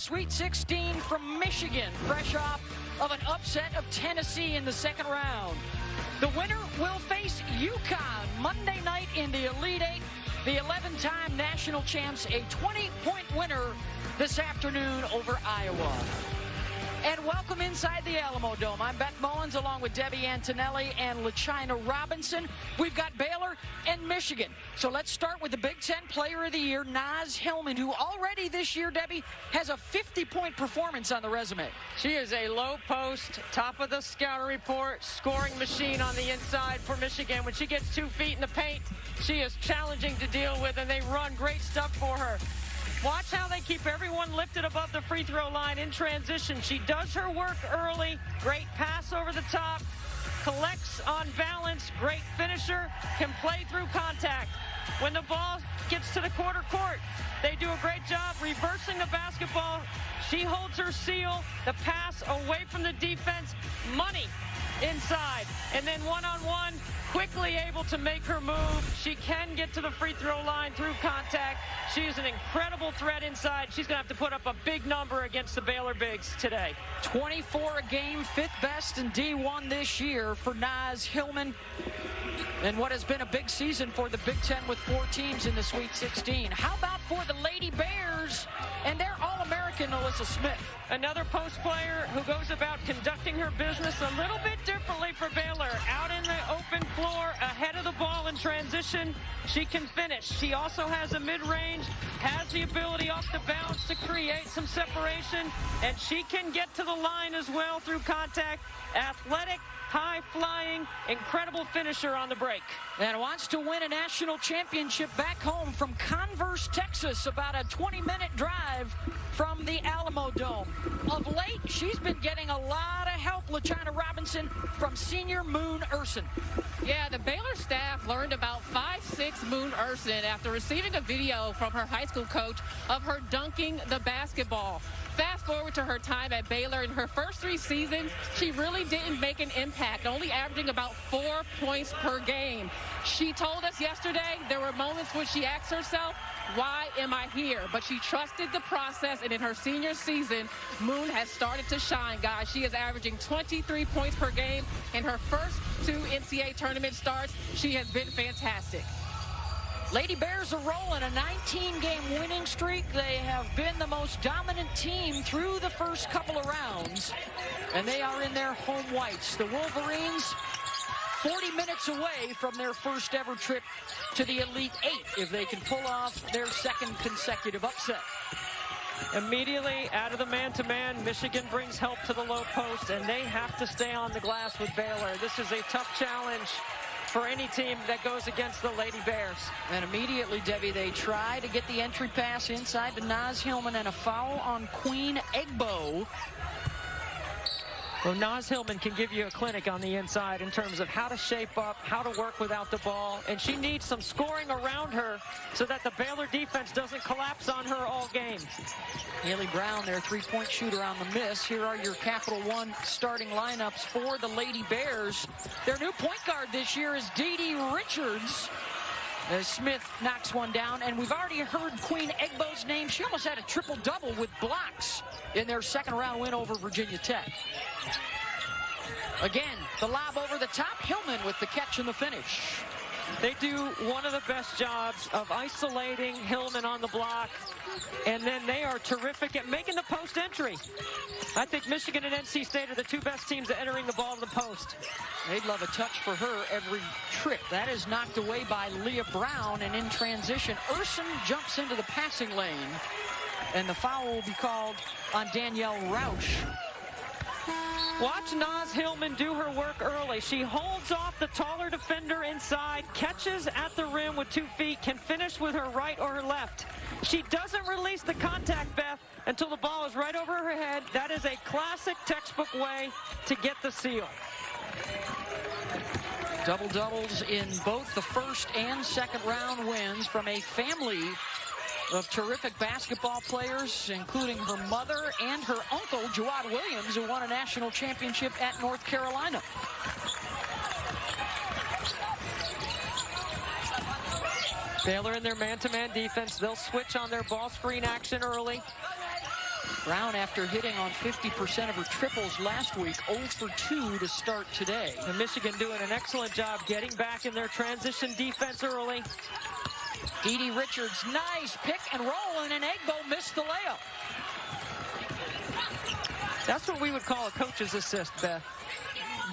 Sweet 16 from Michigan, fresh off of an upset of Tennessee in the second round. The winner will face UConn Monday night in the Elite Eight. The 11-time national champs, a 20-point winner this afternoon over Iowa. And welcome inside the Alamo Dome. I'm Beth Mullins along with Debbie Antonelli and LaChina Robinson. We've got Baylor and Michigan. So let's start with the Big Ten Player of the Year, Naz Hillman, who already this year, Debbie, has a 50-point performance on the resume. She is a low post, top of the scouting report, scoring machine on the inside for Michigan. When she gets 2 feet in the paint, she is challenging to deal with, and they run great stuff for her. Watch how they keep everyone lifted above the free throw line in transition. She does her work early. Great pass over the top. Collects on balance. Great finisher. Can play through contact. When the ball gets to the quarter court, they do a great job reversing the basketball. She holds her seal. The pass away from the defense. Money inside. And then one-on-one, quickly able to make her move. She can get to the free throw line through contact. She is an incredible threat inside. She's going to have to put up a big number against the Baylor Bigs today. 24 a game, 5th best in D1 this year for Naz Hillman. And what has been a big season for the Big Ten with 4 teams in the Sweet 16. How about for the Lady Bears and their All-American Alyssa Smith? Another post player who goes about conducting her business a little bit differently for Baylor. Out in the open floor, ahead of the ball in transition, she can finish. She also has a mid-range, has the ability off the bounce to create some separation, and she can get to the line as well through contact. Athletic, high-flying, incredible finisher on the break. And wants to win a national championship back home from Converse, Texas, about a 20-minute drive from the Alamo Dome. Of late, she's been getting a lot of help, LaChina Robinson, from senior Moon Ursin. Yeah, the Baylor staff learned about 5'6" Moon Ursin after receiving a video from her high school coach of her dunking the basketball. Fast forward to her time at Baylor. In her first 3 seasons, she really didn't make an impact, only averaging about 4 points per game. She told us yesterday there were moments when she asked herself, why am I here? But she trusted the process, and in her senior season, Moon has started to shine, guys. She is averaging 23 points per game. In her first 2 NCAA tournament starts, she has been fantastic. Lady Bears are rolling a 19-game winning streak. They have been the most dominant team through the first couple of rounds, and they are in their home whites. The Wolverines 40 minutes away from their first ever trip to the Elite Eight if they can pull off their second consecutive upset. Immediately out of the man-to-man, Michigan brings help to the low post, and they have to stay on the glass with Baylor. This is a tough challenge for any team that goes against the Lady Bears. And immediately, Debbie, they try to get the entry pass inside to Naz Hillman, and a foul on Queen Egbo. Well, Naz Hillman can give you a clinic on the inside in terms of how to shape up, how to work without the ball, and she needs some scoring around her so that the Baylor defense doesn't collapse on her all game. Haley Brown, their 3-point shooter, on the miss. Here are your Capital One starting lineups for the Lady Bears. Their new point guard this year is Dee Richards, as Smith knocks one down. And we've already heard Queen Egbo's name. She almost had a triple-double with blocks in their second-round win over Virginia Tech. Again, the lob over the top. Hillman with the catch and the finish. They do one of the best jobs of isolating Hillman on the block, and then they are terrific at making the post entry. I think Michigan and NC State are the 2 best teams at entering the ball to the post. They'd love a touch for her every trip. That is knocked away by Leah Brown, and in transition, Ursin jumps into the passing lane, and the foul will be called on Danielle Rausch. Watch Naz Hillman do her work early. She holds off the taller defender inside, catches at the rim with 2 feet, can finish with her right or her left. She doesn't release the contact, Beth, until the ball is right over her head. That is a classic textbook way to get the seal. Double-doubles in both the first and second round wins from a family of terrific basketball players, including her mother and her uncle, Jawad Williams, who won a national championship at North Carolina. Baylor in their man-to-man defense. They'll switch on their ball screen action early. Brown, after hitting on 50% of her triples last week, 0 for 2 to start today. And Michigan doing an excellent job getting back in their transition defense early. Dee Richards, nice pick and roll, and Egbo missed the layup. That's what we would call a coach's assist, Beth.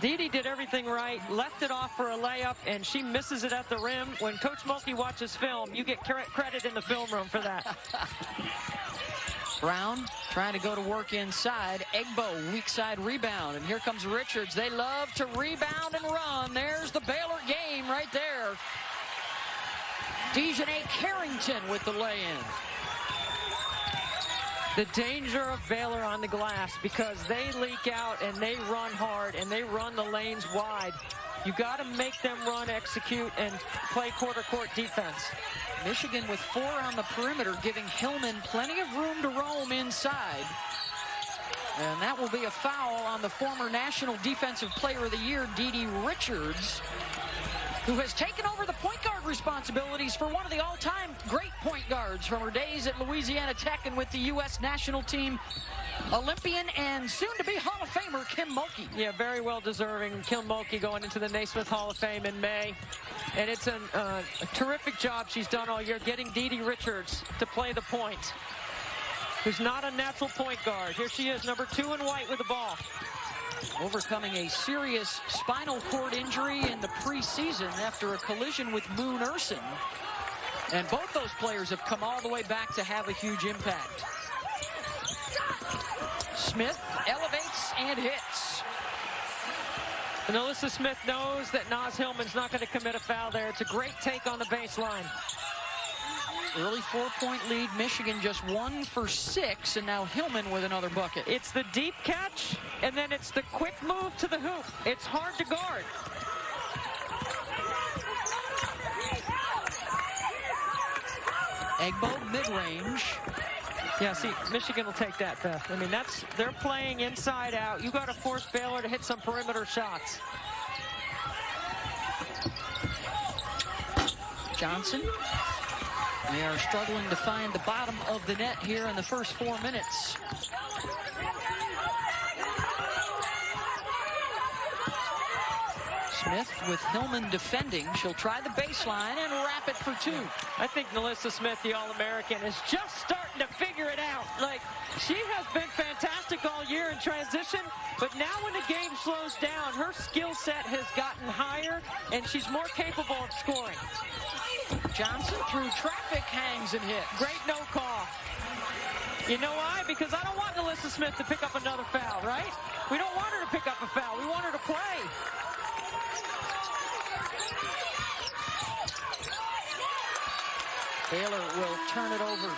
Dee did everything right, left it off for a layup, and she misses it at the rim. When Coach Mulkey watches film, you get credit in the film room for that. Brown trying to go to work inside. Egbo, weak side rebound. And here comes Richards. They love to rebound and run. There's the Baylor game right there. Dejanay Carrington with the lay-in. The danger of Baylor on the glass, because they leak out and they run hard and they run the lanes wide. You got to make them run, execute, and play quarter court defense. Michigan with 4 on the perimeter, giving Hillman plenty of room to roam inside. And that will be a foul on the former National Defensive Player of the Year, Dee Richards, who has taken over the point guard responsibilities for one of the all-time great point guards from her days at Louisiana Tech and with the U.S. national team, Olympian and soon-to-be Hall of Famer Kim Mulkey. Yeah, very well deserving. Kim Mulkey going into the Naismith Hall of Fame in May. And it's a terrific job she's done all year getting Dee Richards to play the point, who's not a natural point guard. Here she is, number 2 in white with the ball. Overcoming a serious spinal cord injury in the preseason after a collision with Moon Urson. And both those players have come all the way back to have a huge impact. Smith elevates and hits. And Alyssa Smith knows that Naz Hillman's not going to commit a foul there. It's a great take on the baseline. Early 4-point lead. Michigan just 1 for 6, and now Hillman with another bucket. It's the deep catch, and then it's the quick move to the hoop. It's hard to guard. Egbo mid-range. Yeah, see, Michigan will take that, Beth. I mean, they're playing inside out. You got to force Baylor to hit some perimeter shots. Johnson. They are struggling to find the bottom of the net here in the first 4 minutes. Smith with Hillman defending. She'll try the baseline and wrap it for 2. I think Alyssa Smith, the All-American, is just starting to figure it out. Like, she has been fantastic all year in transition, but now when the game slows down, her skill set has gotten higher, and she's more capable of scoring. Johnson through traffic hangs and hits. Great no call. You know why? Because I don't want Alyssa Smith to pick up another foul, right? We don't want her to pick up a foul. We want her to play. Baylor will turn it over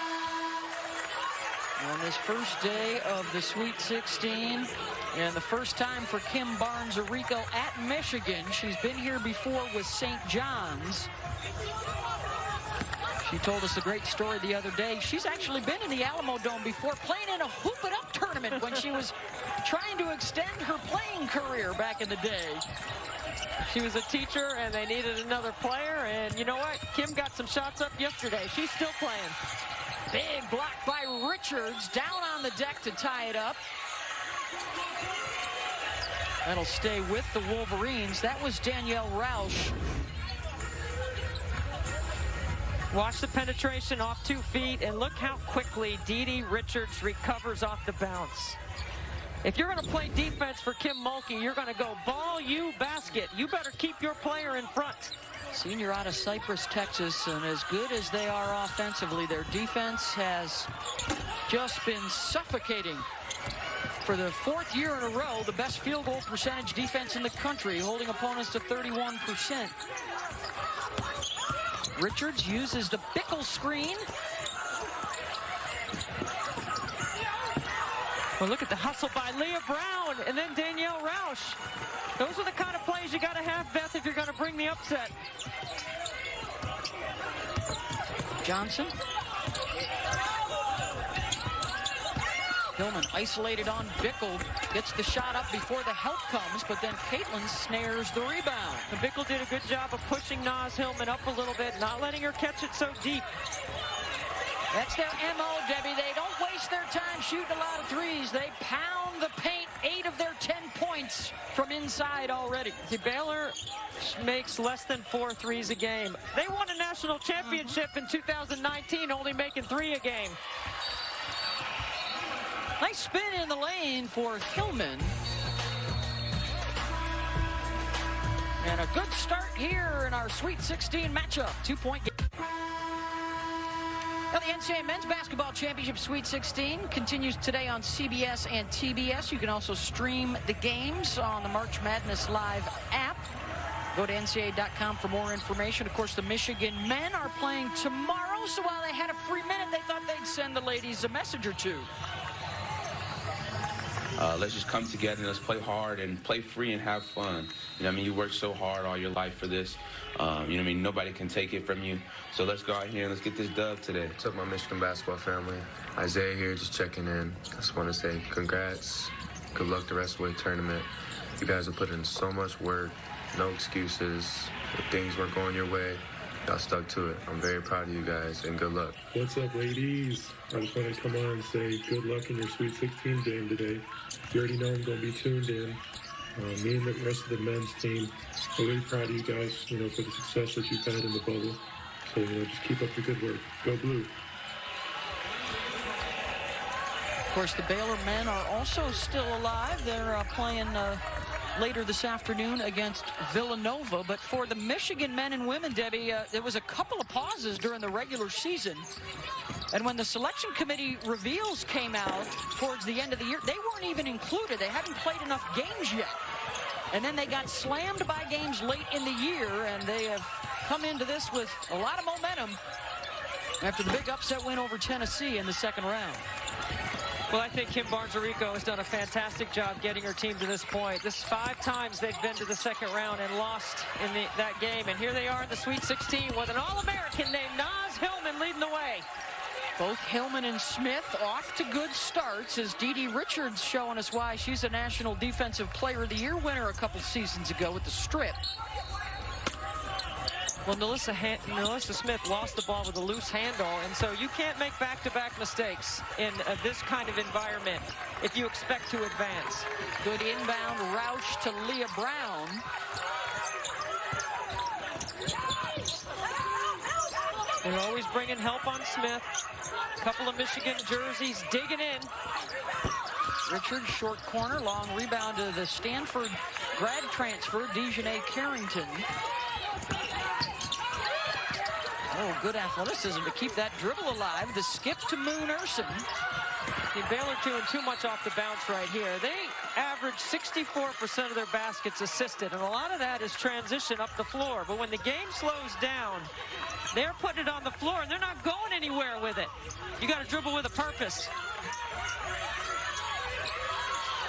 on this first day of the Sweet 16, and the first time for Kim Barnes-Arico at Michigan. She's been here before with St. John's. She told us a great story the other day. She's actually been in the Alamo Dome before, playing in a Hoop It Up tournament when she was trying to extend her playing career back in the day. She was a teacher, and they needed another player, and you know what? Kim got some shots up yesterday. She's still playing. Big block by Richards, down on the deck to tie it up. That'll stay with the Wolverines. That was Danielle Roush. Watch the penetration off 2 feet, and look how quickly Dee Richards recovers off the bounce. If you're going to play defense for Kim Mulkey, you're going to go ball, you basket. You better keep your player in front. Senior out of Cypress, Texas, and as good as they are offensively, their defense has just been suffocating. For the 4th year in a row, the best field goal percentage defense in the country, holding opponents to 31%. Richards uses the Bickle screen. Well, look at the hustle by Leah Brown and then Danielle Roush. Those are the kind of plays you got to have, Beth, if you're going to bring the upset. Johnson. Hillman isolated on Bickle. Gets the shot up before the help comes, but then Caitlin snares the rebound. And Bickle did a good job of pushing Naz Hillman up a little bit, not letting her catch it so deep. That's their MO, Debbie. They don't waste their time shooting a lot of threes. They pound the paint. 8 of their 10 points from inside already. See, Baylor makes less than 4 threes a game. They won a national championship in 2019, only making 3 a game. Nice spin in the lane for Hillman. And a good start here in our Sweet 16 matchup. 2-point game. Now, the NCAA Men's Basketball Championship Sweet 16 continues today on CBS and TBS. You can also stream the games on the March Madness Live app. Go to NCAA.com for more information. Of course, the Michigan men are playing tomorrow, so while they had a free minute, they thought they'd send the ladies a message or two. Let's just come together and let's play hard and play free and have fun. You know what I mean? You work so hard all your life for this. You know what I mean? Nobody can take it from you. So let's go out here and let's get this dub today. What's up, my Michigan basketball family? Isaiah here, just checking in. Just want to say congrats. Good luck the rest of the way tournament. You guys have put in so much work. No excuses. If things weren't going your way, y'all stuck to it. I'm very proud of you guys, and good luck. What's up, ladies? I just want to come on and say good luck in your Sweet 16 game today. You already know I'm going to be tuned in. Me and the rest of the men's team are really proud of you guys, for the success that you've had in the bubble. So, just keep up the good work. Go Blue. Of course, the Baylor men are also still alive. They're playing later this afternoon against Villanova. But for the Michigan men and women, Debbie, there was a couple of pauses during the regular season. And when the selection committee reveals came out towards the end of the year, they weren't even included. They hadn't played enough games yet. And then they got slammed by games late in the year, and they have come into this with a lot of momentum after the big upset win over Tennessee in the second round. Well, I think Kim Barnes-Arico has done a fantastic job getting her team to this point. This is 5 times they've been to the second round and lost in that game. And here they are in the Sweet 16 with an All-American named Naz Hillman leading the way. Both Hillman and Smith off to good starts, as Dee Richards showing us why she's a National Defensive Player of the Year winner a couple seasons ago with the strip. Well, Melissa Smith lost the ball with a loose handle, and so you can't make back-to-back mistakes in this kind of environment if you expect to advance. Good inbound Roush to Leah Brown. They're always bringing help on Smith. A couple of Michigan jerseys digging in. Richards, short corner, long rebound to the Stanford grad transfer, Dejanay Carrington. Oh, good athleticism to keep that dribble alive. The skip to Moon Urson. Baylor doing too much off the bounce right here. They average 64% of their baskets assisted, and a lot of that is transition up the floor. But when the game slows down, they're putting it on the floor, and they're not going anywhere with it. You got to dribble with a purpose.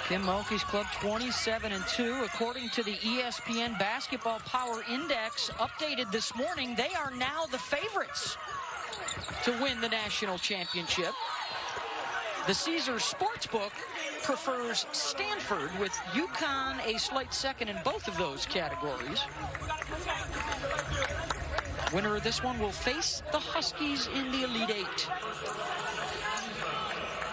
Kim Mulkey's club 27-2. According to the ESPN Basketball Power Index, updated this morning, they are now the favorites to win the national championship. The Caesars Sportsbook prefers Stanford, with UConn a slight second in both of those categories. Winner of this one will face the Huskies in the Elite Eight.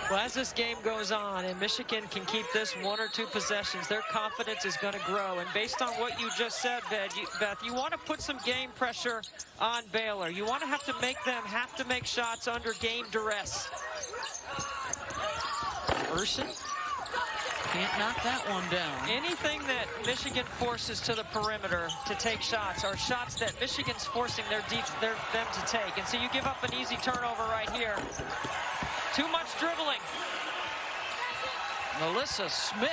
Well, as this game goes on and Michigan can keep this 1 or 2 possessions, their confidence is going to grow. And based on what you just said, Beth, you want to put some game pressure on Baylor. You want to have to make shots under game duress. Urson can't knock that one down. Anything that Michigan forces to the perimeter to take shots are shots that Michigan's forcing them to take. And so you give up an easy turnover right here. Too much dribbling. Melissa Smith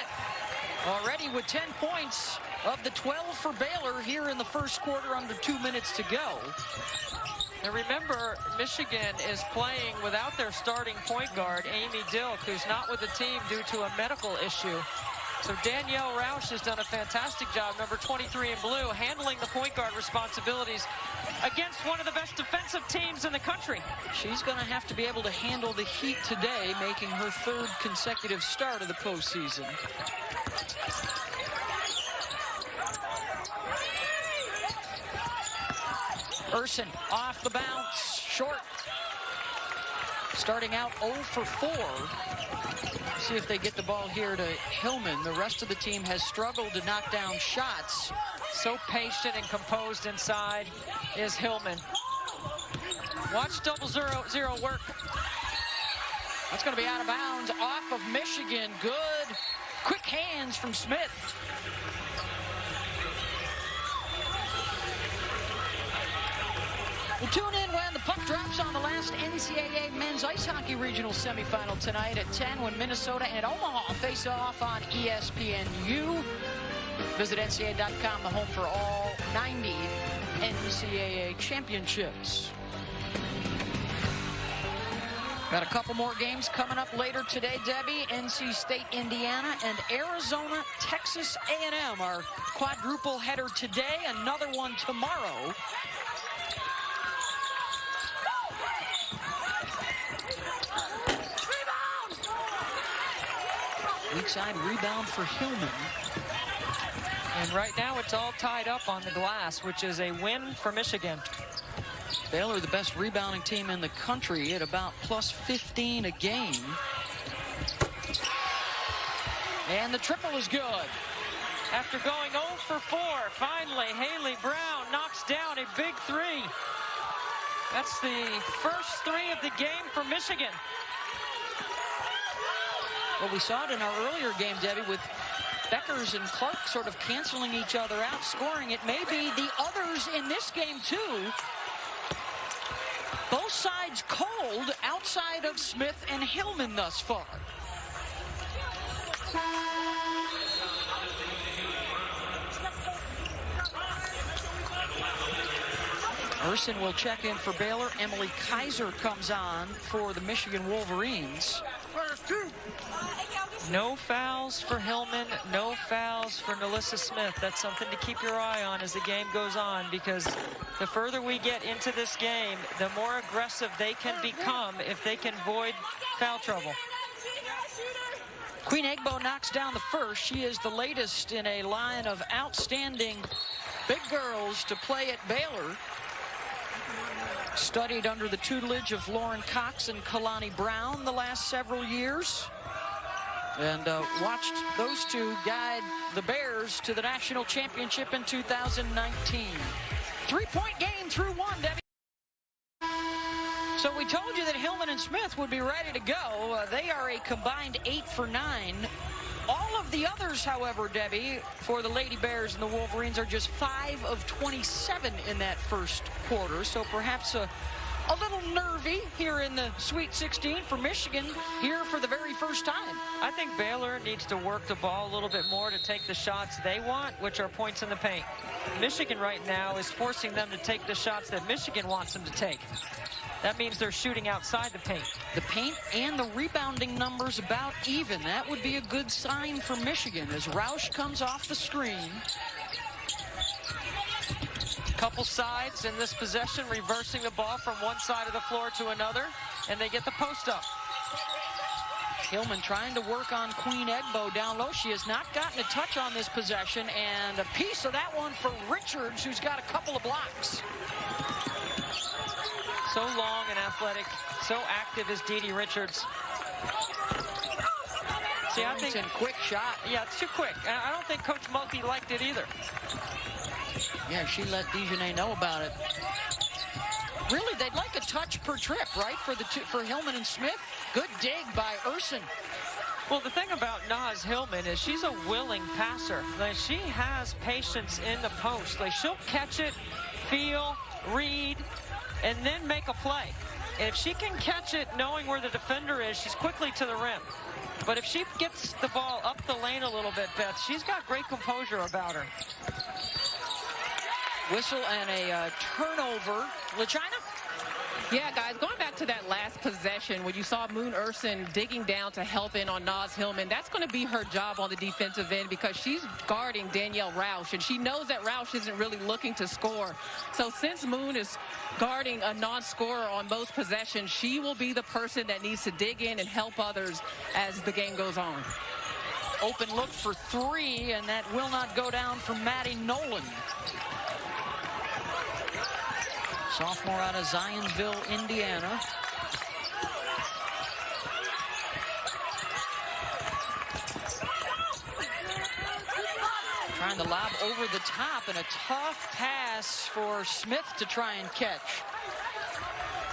already with 10 points of the 12 for Baylor here in the first quarter, under 2 minutes to go. And remember, Michigan is playing without their starting point guard, Amy Dilk, who's not with the team due to a medical issue. So Danielle Roush has done a fantastic job, number 23 in blue, handling the point guard responsibilities against one of the best defensive teams in the country. She's going to have to be able to handle the heat today, making her 3rd consecutive start of the postseason. Urson off the bounce, short. starting out 0 for 4. See if they get the ball here to Hillman. The rest of the team has struggled to knock down shots. So patient and composed inside is Hillman. Watch 0-0 work. That's going to be out of bounds off of Michigan. Good, quick hands from Smith. We'll tune in when the puck drops on the last NCAA men's ice hockey regional semifinal tonight at 10 when Minnesota and Omaha face off on ESPNU. Visit NCAA.com, the home for all 90 NCAA championships. Got a couple more games coming up later today, Debbie. NC State, Indiana, and Arizona, Texas A&M. Our quadruple header today, another one tomorrow. Weak side rebound for Hillman. And right now it's all tied up on the glass, which is a win for Michigan. Baylor, the best rebounding team in the country at about plus 15 a game. And the triple is good. After going 0 for 4, finally Haley Brown knocks down a big three. That's the first three of the game for Michigan. Well, we saw it in our earlier game, Debbie, with Beckers and Clark sort of canceling each other out, scoring. It may be the others in this game, too. Both sides cold outside of Smith and Hillman thus far. Urson will check in for Baylor. Emily Kaiser comes on for the Michigan Wolverines. No fouls for Hillman, no fouls for Nalissa Smith. That's something to keep your eye on as the game goes on, because the further we get into this game, the more aggressive they can become if they can avoid foul trouble. Queen Egbo knocks down the first. She is the latest in a line of outstanding big girls to play at Baylor. Studied under the tutelage of Lauren Cox and Kalani Brown the last several years. And watched those two guide the Bears to the national championship in 2019. 3-point game through one, Debbie. So we told you that Hillman and Smith would be ready to go. They are a combined 8 for 9. All of the others, however, Debbie, for the Lady Bears and the Wolverines are just 5 of 27 in that first quarter. So perhaps a little nervy here in the Sweet 16 for Michigan here for the very first time. I think Baylor needs to work the ball a little bit more to take the shots they want, which are points in the paint. Michigan right now is forcing them to take the shots that Michigan wants them to take. That means they're shooting outside the paint. The paint and the rebounding numbers about even. That would be a good sign for Michigan as Roush comes off the screen. Couple sides in this possession, reversing the ball from one side of the floor to another, and they get the post up. Hillman trying to work on Queen Egbo down low. She has not gotten a touch on this possession, and a piece of that one for Richards, who's got a couple of blocks. So long and athletic, so active is Dee Richards. See, I think quick shot. Yeah, it's too quick. And I don't think Coach Mulkey liked it either. Yeah, she let Dejanay know about it. Really, they'd like a touch per trip, right, for Hillman and Smith? Good dig by Urson. Well, the thing about Naz Hillman is she's a willing passer. Like, she has patience in the post. Like, she'll catch it, feel, read, and then make a play. And if she can catch it knowing where the defender is, she's quickly to the rim. But if she gets the ball up the lane a little bit, Beth, she's got great composure about her. Whistle and a turnover. LaChina? Yeah, guys, going back to that last possession when you saw Moon Urson digging down to help in on Naz Hillman, that's going to be her job on the defensive end because she's guarding Danielle Roush, and she knows that Roush isn't really looking to score. So since Moon is guarding a non-scorer on most possessions, she will be the person that needs to dig in and help others as the game goes on. Open look for three, and that will not go down for Maddie Nolan. Sophomore out of Zionsville, Indiana. Trying to lob over the top, and a tough pass for Smith to try and catch.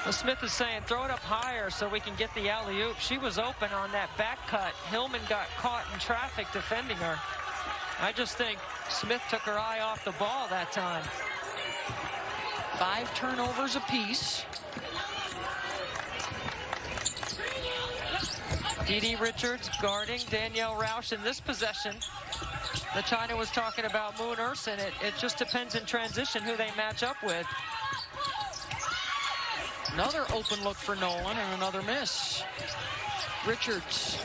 Well, Smith is saying, throw it up higher so we can get the alley-oop. She was open on that back cut. Hillman got caught in traffic defending her. I just think Smith took her eye off the ball that time. 5 turnovers apiece. Dee Richards guarding Danielle Roush in this possession. The China was talking about Moon Urson. It just depends in transition who they match up with. Another open look for Nolan and another miss. Richards.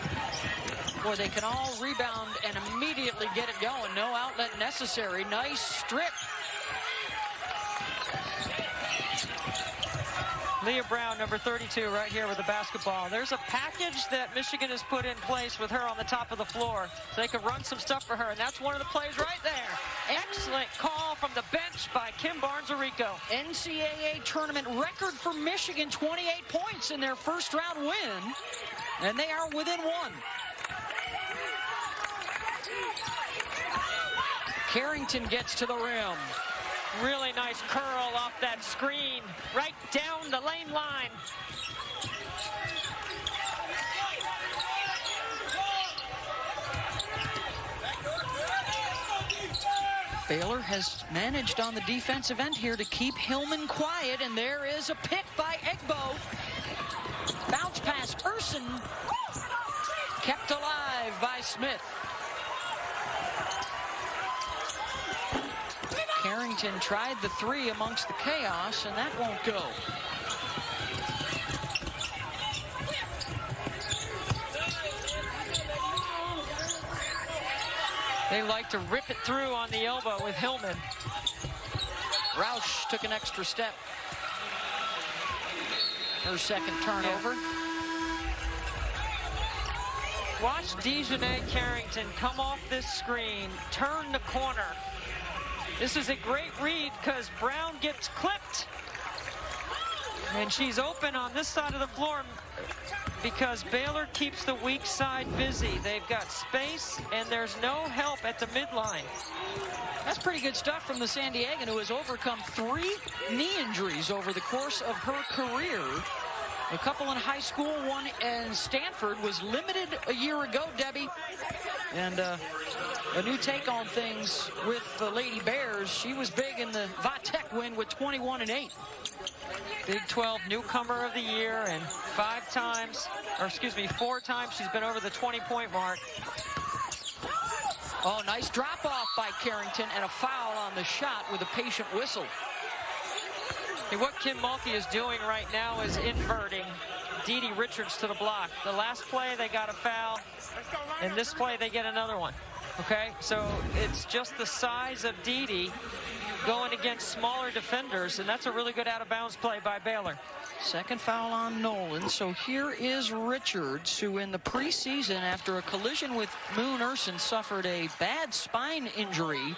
Boy, they can all rebound and immediately get it going. No outlet necessary. Nice strip. Leah Brown, number 32, right here with the basketball. There's a package that Michigan has put in place with her on the top of the floor. So they can run some stuff for her, and that's one of the plays right there. Excellent call from the bench by Kim Barnes-Arico. NCAA tournament record for Michigan, 28 points in their first round win, and they are within 1. Carrington gets to the rim. Really nice curl off that screen, right down the lane line. Baylor has managed on the defensive end here to keep Hillman quiet, and there is a pick by Egbo. Bounce pass, Urson. Kept alive by Smith. Carrington tried the 3 amongst the chaos, and that won't go. They like to rip it through on the elbow with Hillman. Roush took an extra step. Her second turnover. Watch Dejanay Carrington come off this screen, turn the corner. This is a great read because Brown gets clipped. And she's open on this side of the floor because Baylor keeps the weak side busy. They've got space, and there's no help at the midline. That's pretty good stuff from the San Diegan, who has overcome 3 knee injuries over the course of her career. A couple in high school, one in Stanford, was limited a year ago, Debbie. And a new take on things with the Lady Bears. She was big in the Vatek win with 21-8. Big 12 newcomer of the year, and 4 times she's been over the 20-point mark. Oh, nice drop off by Carrington, and a foul on the shot with a patient whistle. Hey, what Kim Mulkey is doing right now is inverting Dee Richards to the block. The last play, they got a foul, and this play, they get another one. Okay, so it's just the size of Dee going against smaller defenders, and that's a really good out-of-bounds play by Baylor. Second foul on Nolan. So here is Richards, who in the preseason, after a collision with Moon Urson, suffered a bad spine injury.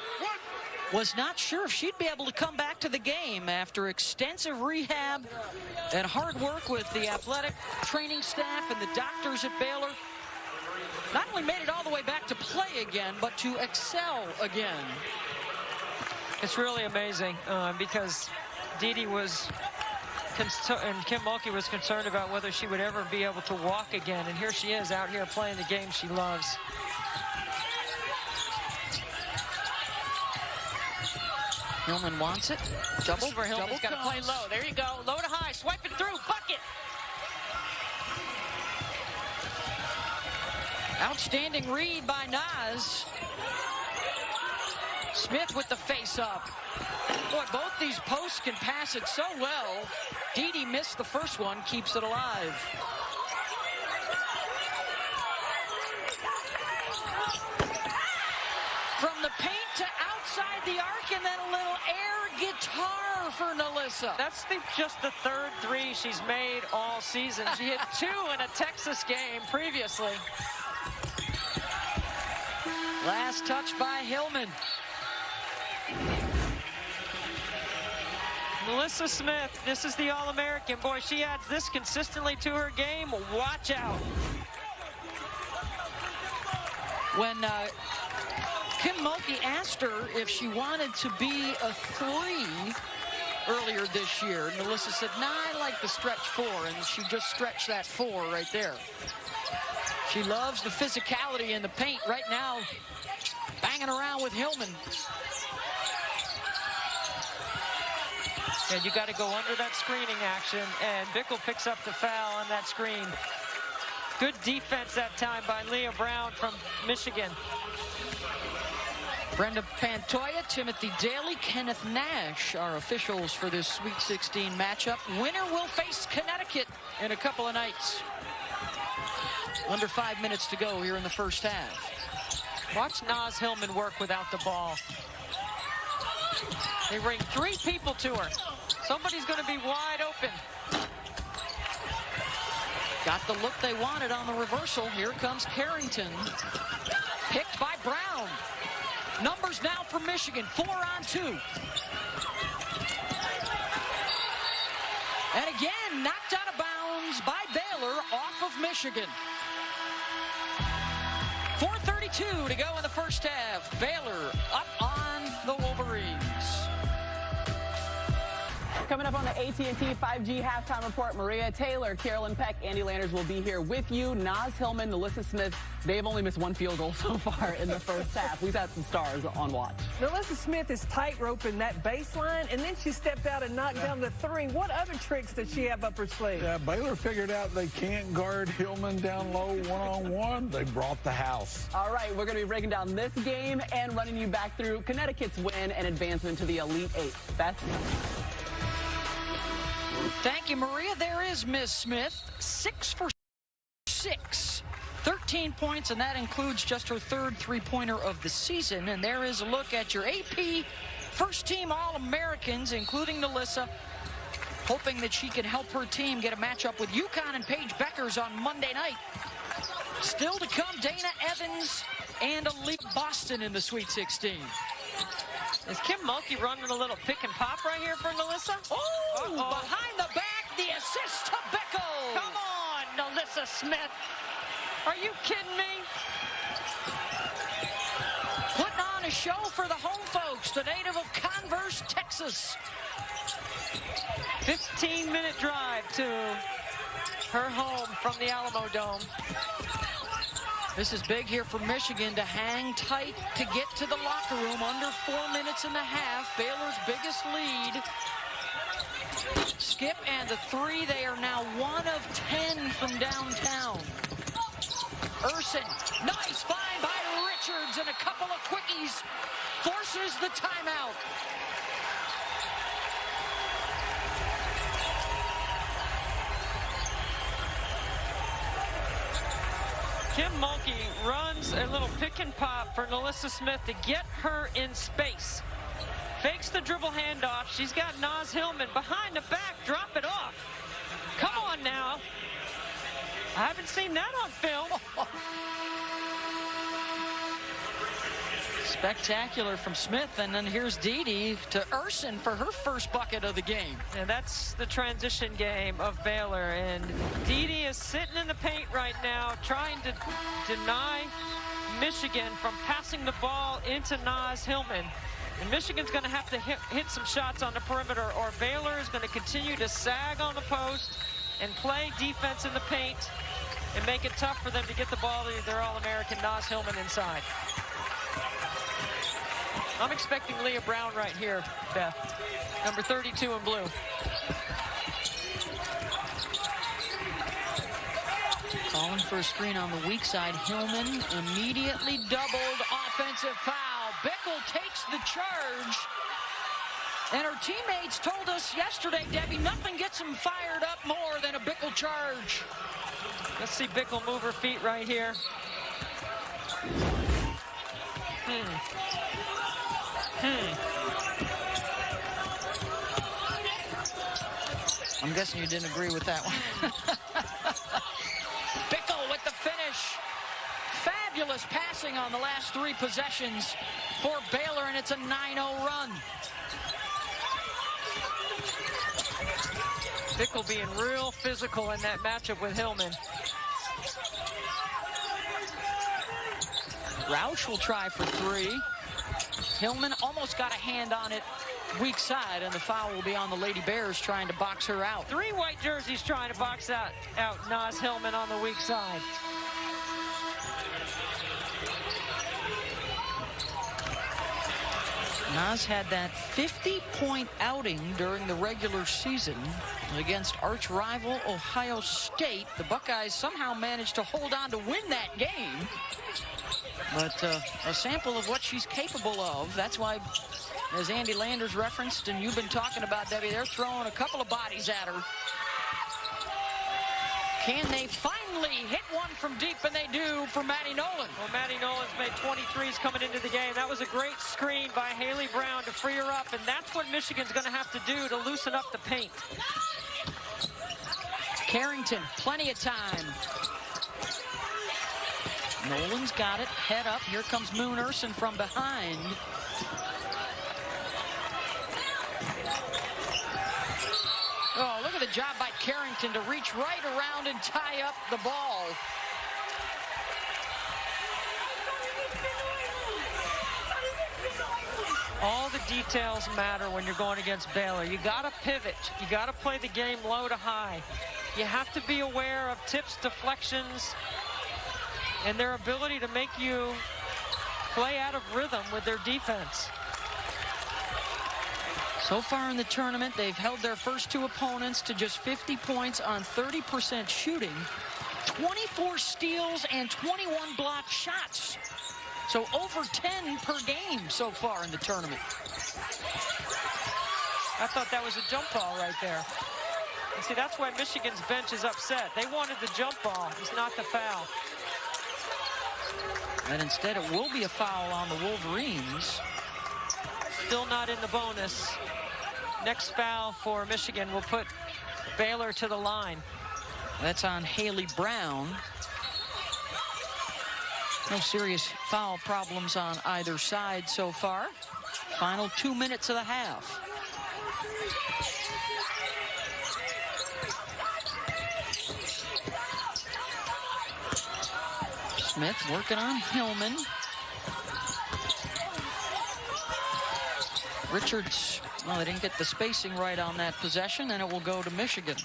Was not sure if she'd be able to come back to the game after extensive rehab and hard work with the athletic training staff and the doctors at Baylor. Not only made it all the way back to play again, but to excel again. It's really amazing because Dee was, and Kim Mulkey was concerned about whether she would ever be able to walk again. And here she is out here playing the game she loves. Hillman wants it. Double for Hillman. He's got to play low. There you go. Low to high. Swipe it through. Bucket. Outstanding read by Naz. Smith with the face-up. Boy, both these posts can pass it so well. Dee missed the first one, keeps it alive. From the paint to outside the arc, and then a little air guitar for Nalissa. That's just the 3rd 3 she's made all season. She hit 2 in a Texas game previously. Last touch by Hillman. Melissa Smith, this is the All-American. Boy, she adds this consistently to her game. Watch out. When Kim Mulkey asked her if she wanted to be a 3 earlier this year. And Melissa said, nah, I like the stretch 4. And she just stretched that 4 right there. She loves the physicality in the paint right now, banging around with Hillman. And you got to go under that screening action, and Bickle picks up the foul on that screen. Good defense that time by Leah Brown from Michigan. Brenda Pantoja, Timothy Daly, Kenneth Nash are officials for this Sweet 16 matchup. Winner will face Connecticut in a couple of nights. Under 5 minutes to go here in the first half. Watch Naz Hillman work without the ball. They bring 3 people to her. Somebody's going to be wide open. Got the look they wanted on the reversal. Here comes Carrington. Picked by Brown. Numbers now for Michigan, 4 on 2. And again, knocked out of bounds by Baylor off of Michigan. 4:32 to go in the first half. Baylor up on the Wolverines. Coming up on the AT&T 5G halftime report, Maria Taylor, Carolyn Peck, Andy Landers will be here with you. Naz Hillman, Melissa Smith, they've only missed 1 field goal so far in the first half. We've had some stars on watch. Melissa Smith is tight-roping that baseline, and then she stepped out and knocked down the 3. What other tricks does she have up her sleeve? Yeah, Baylor figured out they can't guard Hillman down low one-on-one. They brought the house. All right, we're going to be breaking down this game and running you back through Connecticut's win and advancement to the Elite 8. Beth? Thank you, Maria. There is Miss Smith, 6 for 6. 13 points, and that includes just her 3rd three-pointer of the season. And there is a look at your AP first-team All-Americans, including Melissa, hoping that she can help her team get a matchup with UConn and Paige Beckers on Monday night. Still to come, Dana Evans and Elite Boston in the Sweet 16. Is Kim Mulkey running a little pick and pop right here for Melissa? Oh, behind the back, the assist to Bickle. Come on, Melissa Smith. Are you kidding me? Putting on a show for the home folks, the native of Converse, Texas. 15-minute drive to her home from the Alamo Dome. This is big here for Michigan to hang tight to get to the locker room. Under 4 minutes and a half. Baylor's biggest lead. Skip and the 3. They are now 1 of 10 from downtown. Urson, nice find by Richards, and a couple of quickies forces the timeout. Kim Mulkey runs a little pick and pop for Melissa Smith to get her in space. Fakes the dribble handoff. She's got Naz Hillman behind the back. Drop it off. Come on now. I haven't seen that on film. Spectacular from Smith, and then here's Dede to Urson for her first bucket of the game. And that's the transition game of Baylor, and Dede is sitting in the paint right now trying to deny Michigan from passing the ball into Naz Hillman. And Michigan's going to have to hit some shots on the perimeter, or Baylor is going to continue to sag on the post and play defense in the paint and make it tough for them to get the ball to their All-American Naz Hillman inside. I'm expecting Leah Brown right here, Beth. Number 32 in blue. Calling for a screen on the weak side. Hillman immediately doubled. Offensive foul. Bickle takes the charge. And her teammates told us yesterday, Debbie, nothing gets them fired up more than a Bickle charge. Let's see Bickle move her feet right here. I'm guessing you didn't agree with that one. Bickle with the finish. Fabulous passing on the last 3 possessions for Baylor, and it's a 9-0 run. Bickle being real physical in that matchup with Hillman. Roush will try for 3. Hillman almost got a hand on it weak side, and the foul will be on the Lady Bears trying to box her out. 3 white jerseys trying to box out Naz Hillman on the weak side. Naz had that 50-point outing during the regular season against arch rival Ohio State. The Buckeyes somehow managed to hold on to win that game. But a sample of what she's capable of. That's why, as Andy Landers referenced, and you've been talking about, Debbie, they're throwing a couple of bodies at her. Can they finally hit one from deep? And they do for Maddie Nolan. Well, Maddie Nolan's made 23s coming into the game. That was a great screen by Haley Brown to free her up, and that's what Michigan's going to have to do to loosen up the paint. Carrington, plenty of time. Nolan's got it, head up. Here comes Moon Urson from behind. Oh, look at the job by Carrington to reach right around and tie up the ball. All the details matter when you're going against Baylor. You got to pivot. You got to play the game low to high. You have to be aware of tips, deflections, and their ability to make you play out of rhythm with their defense. So far in the tournament, they've held their first 2 opponents to just 50 points on 30% shooting, 24 steals, and 21 block shots. So over 10 per game so far in the tournament. I thought that was a jump ball right there. And see, that's why Michigan's bench is upset. They wanted the jump ball. It's not the foul. And instead, it will be a foul on the Wolverines. Still not in the bonus. Next foul for Michigan will put Baylor to the line. That's on Haley Brown. No serious foul problems on either side so far. Final 2 minutes of the half. Smith working on Hillman. Richards, well, they didn't get the spacing right on that possession, and it will go to Michigan.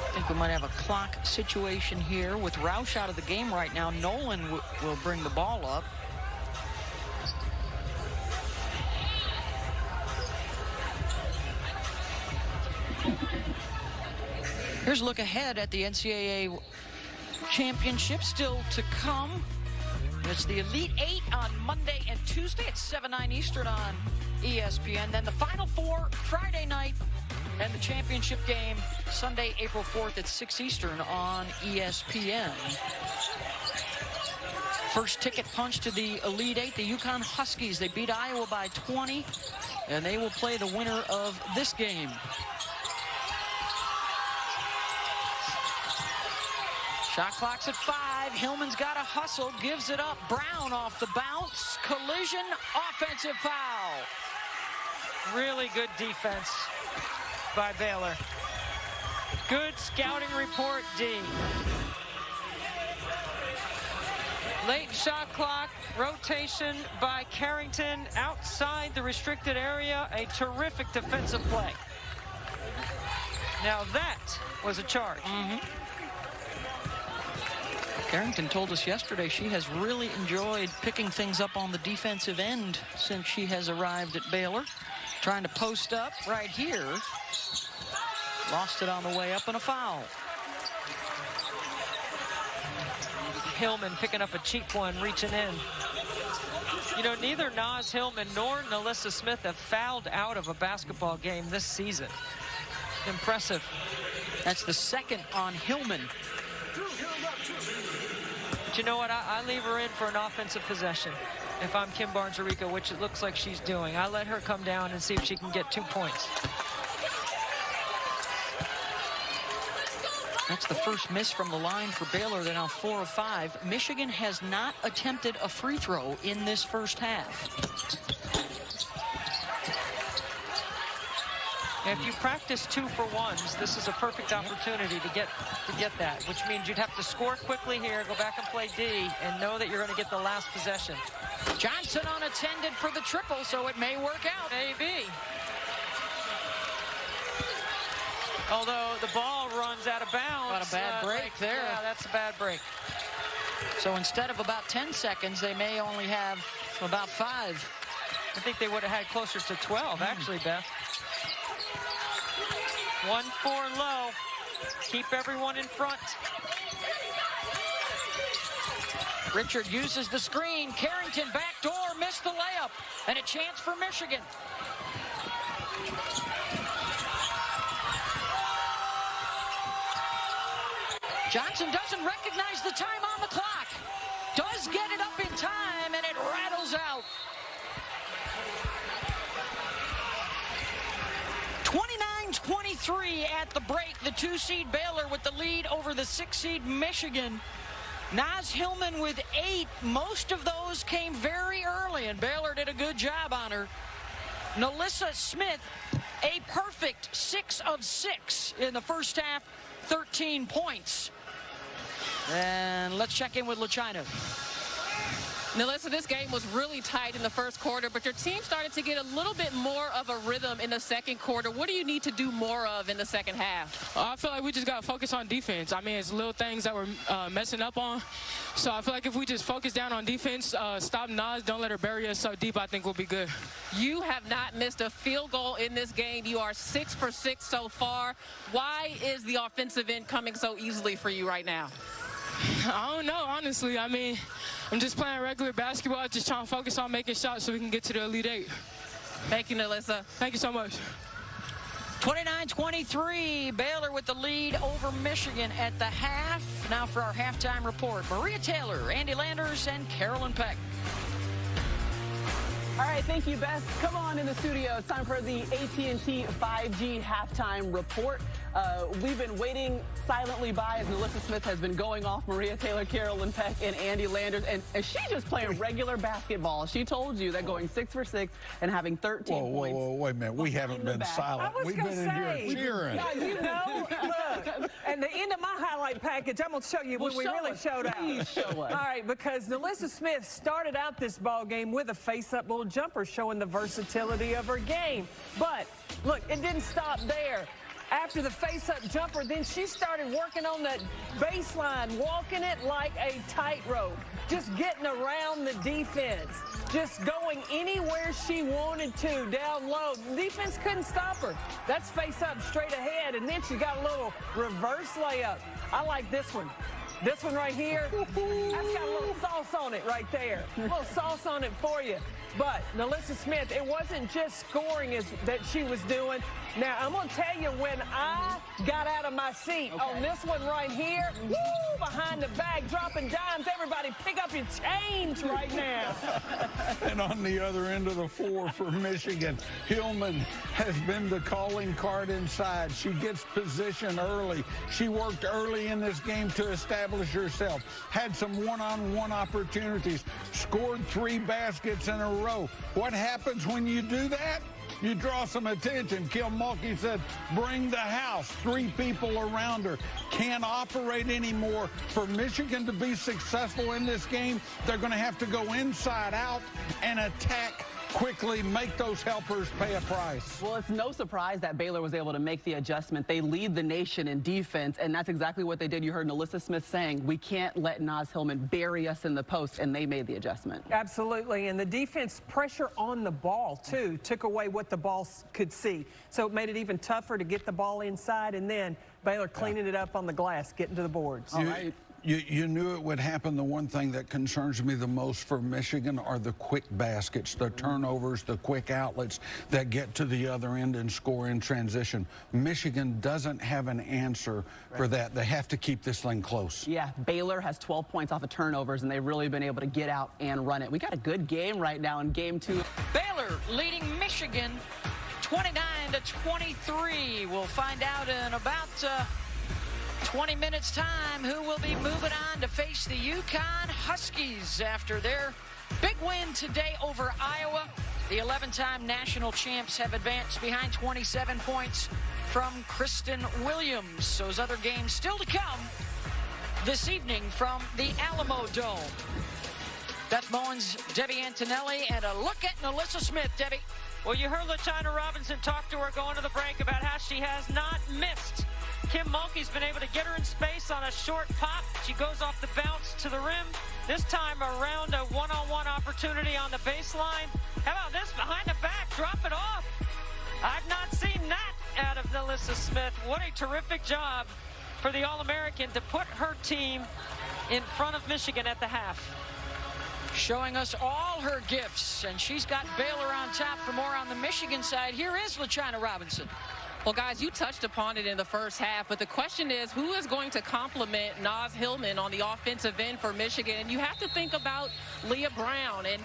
I think we might have a clock situation here with Roush out of the game right now. Nolan will bring the ball up. Here's a look ahead at the NCAA championship still to come. It's the Elite Eight on Monday and Tuesday at 7/9 Eastern on ESPN. Then the Final Four Friday night, and the championship game Sunday, April 4th at 6 Eastern on ESPN. First ticket punch to the Elite Eight, the UConn Huskies. They beat Iowa by 20, and they will play the winner of this game. Shot clock's at 5. Hillman's got to hustle, gives it up. Brown off the bounce. Collision, offensive foul. Really good defense by Baylor. Good scouting report, D. Late shot clock, rotation by Carrington outside the restricted area. A terrific defensive play. Now that was a charge. Carrington told us yesterday she has really enjoyed picking things up on the defensive end since she has arrived at Baylor. Trying to post up right here. Lost it on the way up and a foul. Hillman picking up a cheap one, reaching in. You know, neither Naz Hillman nor Nalissa Smith have fouled out of a basketball game this season. Impressive. That's the second on Hillman. But you know what? I leave her in for an offensive possession. If I'm Kim Barnes-Arica, which it looks like she's doing, I let her come down and see if she can get 2 points. That's the first miss from the line for Baylor. They're now 4 of 5. Michigan has not attempted a free throw in this first half. If you practice 2-for-1s, this is a perfect opportunity to get that, which means you'd have to score quickly here, go back and play D, and know that you're going to get the last possession. Johnson unattended for the triple, so it may work out. Maybe. Although the ball runs out of bounds. Got a bad break there. Yeah, that's a bad break. So instead of about 10 seconds, they may only have about 5. I think they would have had closer to 12, actually, Beth. 1-4 low. Keep everyone in front. Richard uses the screen. Carrington backdoor, missed the layup. And a chance for Michigan. Johnson doesn't recognize the time on the clock. Does get it up in time, and it rattles out. 29-23 at the break. The 2-seed Baylor with the lead over the 6-seed Michigan. Naz Hillman with 8. Most of those came very early, and Baylor did a good job on her. Nalissa Smith, a perfect 6 of 6 in the first half, 13 points. And let's check in with LaChina. Nalissa, this game was really tight in the first quarter, but your team started to get a little bit more of a rhythm in the second quarter. What do you need to do more of in the second half? I feel like we just got to focus on defense. I mean, it's little things that we're messing up on. So I feel like if we just focus down on defense, stop Naz, don't let her bury us so deep, I think we'll be good. You have not missed a field goal in this game. You are 6 for 6 so far. Why is the offensive end coming so easily for you right now? I don't know, honestly. I mean, I'm just playing regular basketball, just trying to focus on making shots so we can get to the Elite Eight. Thank you, Nalissa. Thank you so much. 29-23, Baylor with the lead over Michigan at the half. Now for our halftime report, Maria Taylor, Andy Landers, and Carolyn Peck. All right, thank you, Beth. Come on in the studio. It's time for the AT&T 5G halftime report. We've been waiting silently by as Nalissa Smith has been going off Maria Taylor, Carolyn Peck, and Andy Landers. And she's just playing regular basketball. She told you that going 6 for 6 and having 13 points. Whoa, wait a minute. We haven't been silent. We've been in here cheering. Now, you know, look, at the end of my highlight package, I'm going to show you when we really showed out. Please show us. All right, because Nalissa Smith started out this ball game with a face-up little jumper showing the versatility of her game. But, look, it didn't stop there. After the face-up jumper, then she started working on the baseline, walking it like a tightrope, just getting around the defense, just going anywhere she wanted to down low. The defense couldn't stop her. That's face-up straight ahead, and then she got a little reverse layup. I like this one. This one right here, that's got a little sauce on it right there. A little sauce on it for you. But Nalissa Smith, it wasn't just scoring that she was doing. Now, I'm going to tell you, when I got out of my seat on this one right here, woo, behind the bag, dropping dimes, everybody pick up your change right now. And on the other end of the floor for Michigan, Hillman has been the calling card inside. She gets position early. She worked early in this game to establish herself, had some one-on-one opportunities, scored 3 baskets in a row. What happens when you do that? You draw some attention. Kilmalky said, bring the house. 3 people around her. Can't operate anymore. For Michigan to be successful in this game, they're going to have to go inside out and attack quickly, make those helpers pay a price. Well, it's no surprise that Baylor was able to make the adjustment. They lead the nation in defense, and that's exactly what they did. You heard Nalissa Smith saying, we can't let Naz Hillman bury us in the post, and they made the adjustment. Absolutely, and the defense pressure on the ball, too, took away what the ball could see. So it made it even tougher to get the ball inside, and then Baylor cleaning it up on the glass, getting to the boards. All right. You knew it would happen. The one thing that concerns me the most for Michigan are the quick baskets, the turnovers, the quick outlets that get to the other end and score in transition. Michigan doesn't have an answer for that. They have to keep this thing close. Yeah, Baylor has 12 points off of turnovers, and they've really been able to get out and run it. We got a good game right now in game 2. Baylor leading Michigan 29-23. We'll find out in about 20 minutes time, who will be moving on to face the UConn Huskies after their big win today over Iowa? The 11-time national champs have advanced behind 27 points from Kristen Williams. Those other games still to come this evening from the Alamo Dome. Beth Mowens, Debbie Antonelli, and a look at Melissa Smith. Debbie. Well, you heard LaChina Robinson talk to her going to the break about how she has not missed. Kim Mulkey's been able to get her in space on a short pop. She goes off the bounce to the rim. This time around a one-on-one opportunity on the baseline. How about this behind the back? Drop it off. I've not seen that out of Melissa Smith. What a terrific job for the All-American to put her team in front of Michigan at the half. Showing us all her gifts, and she's got Baylor on top. For more on the Michigan side, here is LaChina Robinson. Well, guys, you touched upon it in the first half, but the question is, who is going to complement Naz Hillman on the offensive end for Michigan? And you have to think about Leah Brown. And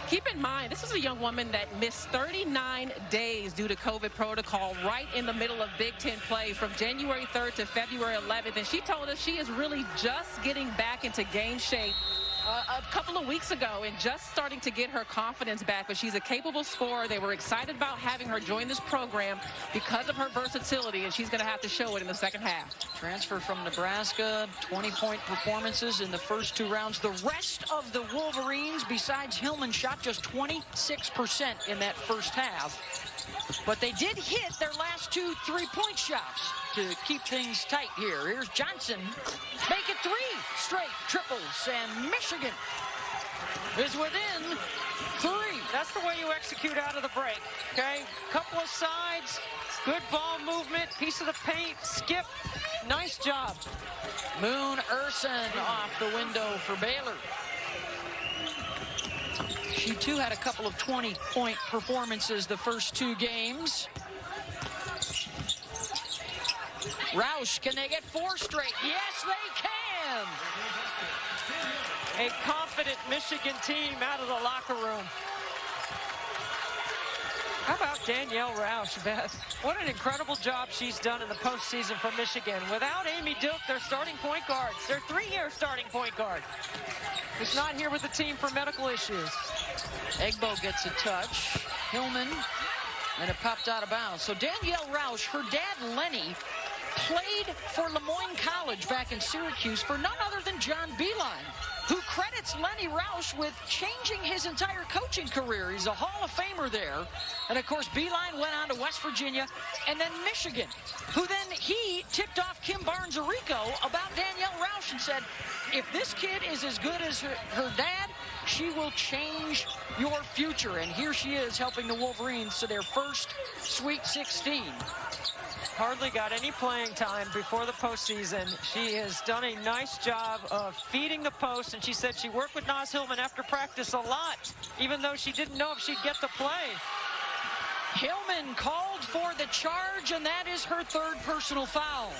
keep in mind, this is a young woman that missed 39 days due to COVID protocol right in the middle of Big Ten play from January 3rd to February 11th. And she told us she is really just getting back into game shape a couple of weeks ago and just starting to get her confidence back, but she's a capable scorer. They were excited about having her join this program because of her versatility, and she's going to have to show it in the second half. Transfer from Nebraska, 20-point performances in the first two rounds. The rest of the Wolverines, besides Hillman, shot just 26% in that first half. But they did hit their last two three-point shots to keep things tight here. Here's Johnson. Make it 3 straight triples, and Michigan is within 3. That's the way you execute out of the break, okay? Couple of sides, good ball movement, piece of the paint, skip. Nice job. Moon Urson off the window for Baylor. She, too, had a couple of 20-point performances the first two games. Roush, can they get 4 straight? Yes, they can! A confident Michigan team out of the locker room. How about Danielle Roush, Beth? What an incredible job she's done in the postseason for Michigan. Without Amy Dilk, their starting point guard, their 3-year starting point guard, who's not here with the team for medical issues. Egbo gets a touch. Hillman, and it popped out of bounds. So Danielle Roush, her dad Lenny, played for Lemoyne College back in Syracuse for none other than John Beilein, who credits Lenny Roush with changing his entire coaching career. He's a Hall of Famer there. And, of course, Beilein went on to West Virginia and then Michigan, who then he tipped off Kim Barnes-Arico about Danielle Roush and said, if this kid is as good as her dad, she will change your future. And here she is helping the Wolverines to their first Sweet 16. Hardly got any playing time before the postseason. She has done a nice job of feeding the post, and she said she worked with Naz Hillman after practice a lot, even though she didn't know if she'd get to play. Hillman called for the charge, and that is her 3rd personal foul.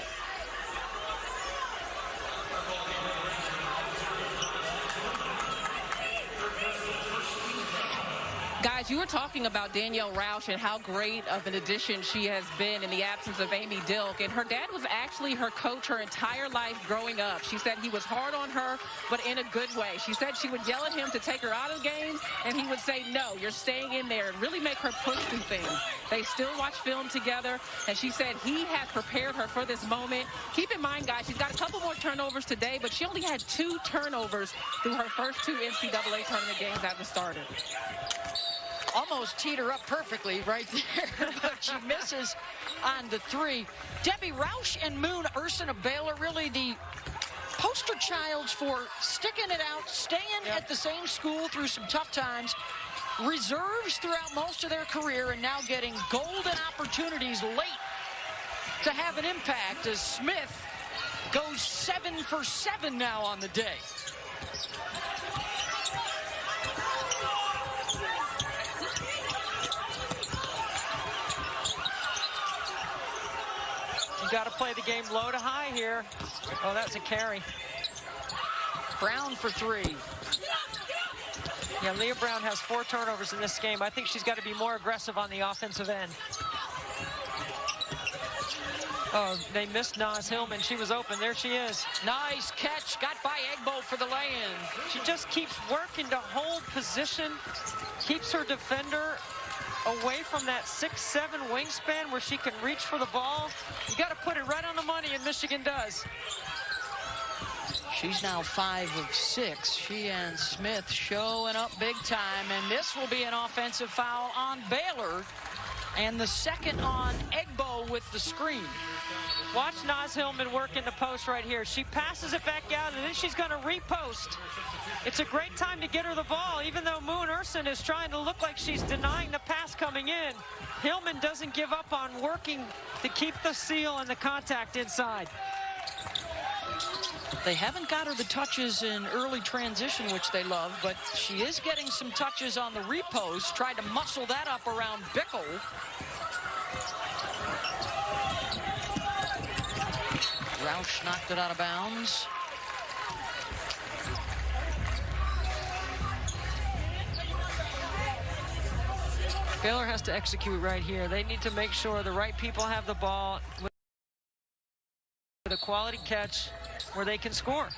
Guys, you were talking about Danielle Roush and how great of an addition she has been in the absence of Amy Dilk. And her dad was actually her coach her entire life growing up. She said he was hard on her, but in a good way. She said she would yell at him to take her out of games, and he would say, no, you're staying in there, and really make her push through things. They still watch film together, and she said he has prepared her for this moment. Keep in mind, guys, she's got a couple more turnovers today, but she only had 2 turnovers through her first 2 NCAA tournament games as a starter. Almost teed her up perfectly right there, but she misses on the 3. Debbie, Roush and Moon Urson of Baylor, really the poster childs for sticking it out, staying at the same school through some tough times, reserves throughout most of their career, and now getting golden opportunities late to have an impact as Smith goes 7 for 7 now on the day. Got to play the game low to high here. Oh, that's a carry. Brown for 3. Yeah, Leah Brown has 4 turnovers in this game. I think she's got to be more aggressive on the offensive end. Oh, they missed Naz Hillman. She was open. There she is. Nice catch. Got by Egbo for the lay-in. She just keeps working to hold position, keeps her defender away from that 6'7" wingspan where she can reach for the ball. You got to put it right on the money, and Michigan does. She's now 5 of 6. She and Smith showing up big time, and this will be an offensive foul on Baylor, and the second on Egbo with the screen. Watch Naz Hillman work in the post right here. She passes it back out, and then she's going to repost. It's a great time to get her the ball, even though Moon Urson is trying to look like she's denying the pass coming in. Hillman doesn't give up on working to keep the seal and the contact inside. They haven't got her the touches in early transition, which they love, but she is getting some touches on the repost. Tried to muscle that up around Bickle. Roush knocked it out of bounds. Baylor has to execute right here. They need to make sure the right people have the ball with a quality catch where they can score.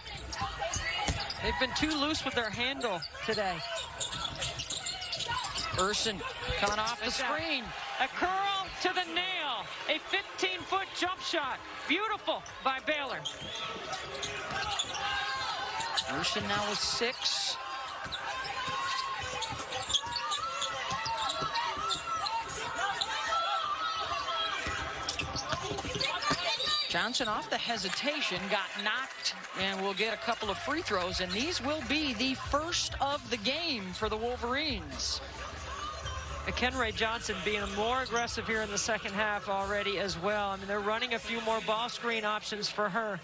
They've been too loose with their handle today. Urson coming off the screen. A curl to the nail. A 15-foot jump shot. Beautiful by Baylor. Urson now with 6. Johnson off the hesitation, got knocked, and will get a couple of free throws, and these will be the first of the game for the Wolverines. McHenry Johnson being more aggressive here in the second half already as well. I mean, they're running a few more ball screen options for her.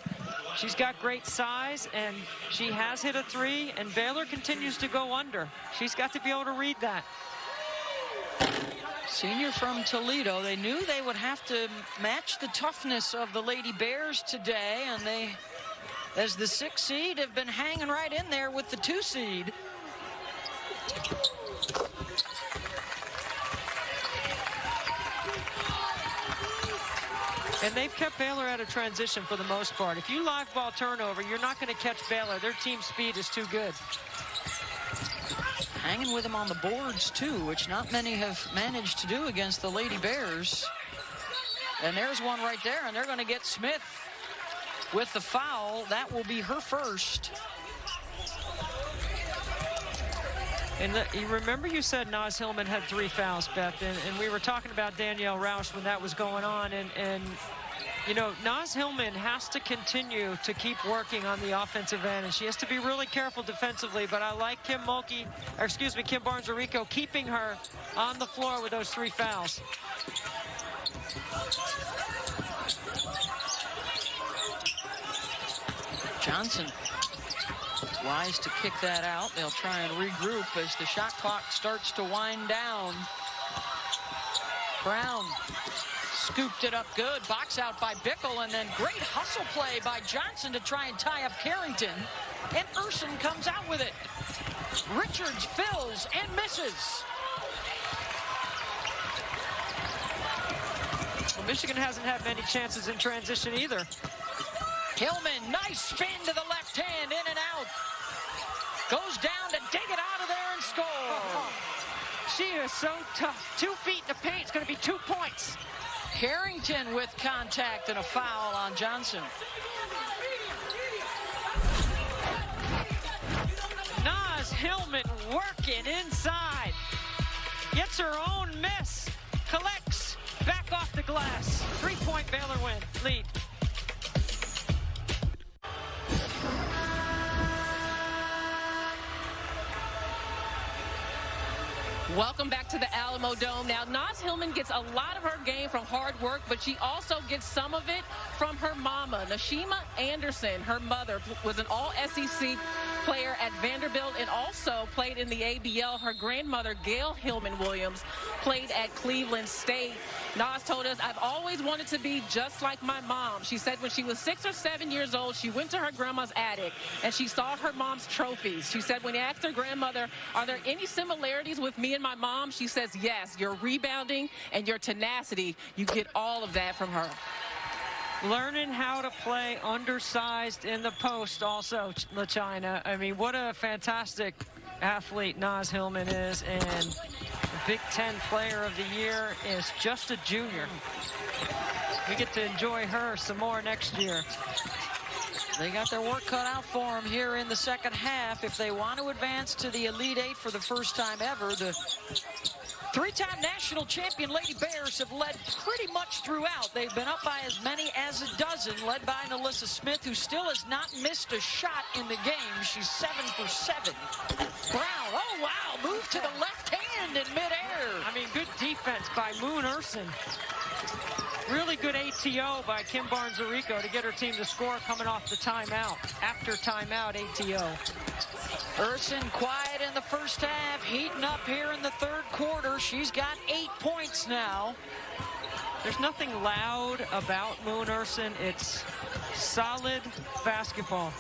She's got great size, and she has hit a 3, and Baylor continues to go under. She's got to be able to read that. Senior from Toledo. They knew they would have to match the toughness of the Lady Bears today, and they, as the 6 seed, have been hanging right in there with the 2 seed. And they've kept Baylor out of transition for the most part. If you live ball turnover, you're not going to catch Baylor. Their team speed is too good. Hanging with them on the boards, too, which not many have managed to do against the Lady Bears. And there's one right there, and they're going to get Smith with the foul. That will be her first. And you remember you said Naz Hillman had 3 fouls, Beth, and we were talking about Danielle Roush when that was going on, and you know, Naz Hillman has to continue to keep working on the offensive end, and she has to be really careful defensively, but I like Kim Barnes-Arico keeping her on the floor with those 3 fouls. Johnson wise to kick that out. They'll try and regroup as the shot clock starts to wind down. Brown scooped it up good. Box out by Bickle, and then great hustle play by Johnson to try and tie up Carrington. And Urson comes out with it. Richards fills and misses. Well, Michigan hasn't had many chances in transition either. Hillman, nice spin to the left hand, in and out. Goes down to dig it out of there and score. She is so tough. 2 feet in the paint. It's going to be 2 points. Carrington with contact and a foul on Johnson. Naz Hillman working inside. Gets her own miss. Collects back off the glass. 3-point Baylor lead. Welcome back to the Alamo Dome. Now, Naz Hillman gets a lot of her game from hard work, but she also gets some of it from her mama, Nashima Anderson. Her mother was an all-SEC player at Vanderbilt and also played in the ABL. Her grandmother, Gail Hillman Williams, played at Cleveland State. Naz told us, "I've always wanted to be just like my mom." She said when she was 6 or 7 years old, she went to her grandma's attic and she saw her mom's trophies. She said when he asked her grandmother, "Are there any similarities with me and my mom?" She says, "Yes, your rebounding and your tenacity, you get all of that from her." Learning how to play undersized in the post also, LaChina. I mean, what a fantastic athlete Naz Hillman is, and Big Ten Player of the Year is just a junior. We get to enjoy her some more next year. They got their work cut out for them here in the second half. If they want to advance to the Elite Eight for the first time ever, the three-time national champion Lady Bears have led pretty much throughout. They've been up by as many as a dozen, led by Nalissa Smith, who still has not missed a shot in the game. She's 7 for 7. Brown, oh wow, moved to the left hand in midair. I mean, good defense by Moon Urson. Really good ATO by Kim Barnes-Arico to get her team to score coming off the timeout. After timeout, ATO. Urson quiet in the first half, heating up here in the third quarter. She's got 8 points now. There's nothing loud about Moon Urson. It's solid basketball.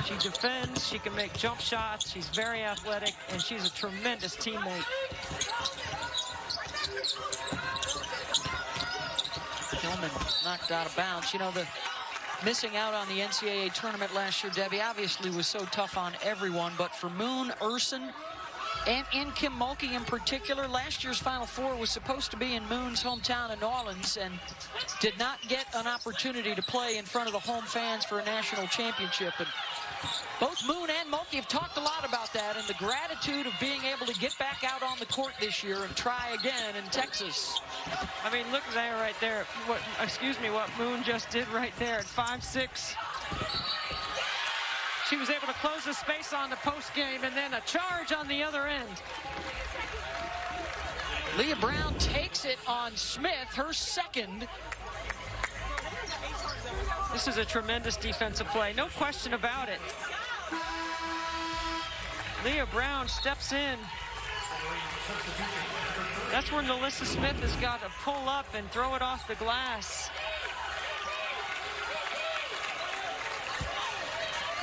She defends, she can make jump shots, she's very athletic, and she's a tremendous teammate. Hillman knocked out of bounds. You know, the missing out on the NCAA tournament last year, Debbie, obviously was so tough on everyone, but for Moon Urson and Kim Mulkey in particular, last year's Final Four was supposed to be in Moon's hometown of New Orleans and did not get an opportunity to play in front of the home fans for a national championship. And both Moon and Mulkey have talked a lot about that and the gratitude of being able to get back out on the court this year and try again in Texas. I mean, look there, right there. What Moon just did right there at 5'6". She was able to close the space on the post game, and then a charge on the other end. Leah Brown takes it on Smith, her second. This is a tremendous defensive play, no question about it. Leah Brown steps in. That's where Nalissa Smith has got to pull up and throw it off the glass.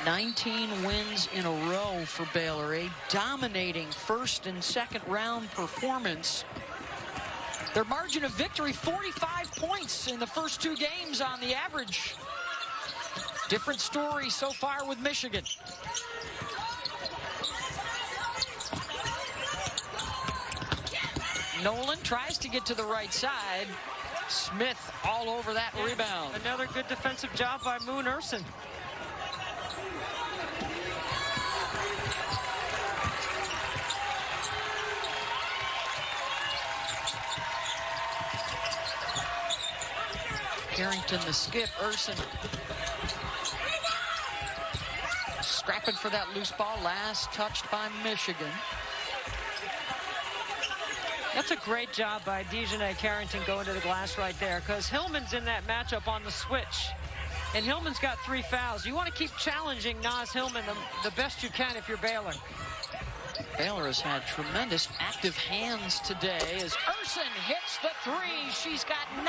19 wins in a row for Baylor, a dominating first and second round performance. Their margin of victory, 45 points in the first two games on the average. Different story so far with Michigan. Nolan tries to get to the right side. Smith all over that rebound. Another good defensive job by Moon Urson. Carrington the skip, Urson scrapping for that loose ball, last touched by Michigan. That's a great job by Dejanay Carrington going to the glass right there, because Hillman's in that matchup on the switch. And Hillman's got 3 fouls. You want to keep challenging Naz Hillman the best you can if you're Baylor. Baylor has had tremendous active hands today as Urson hits the three. She's got 9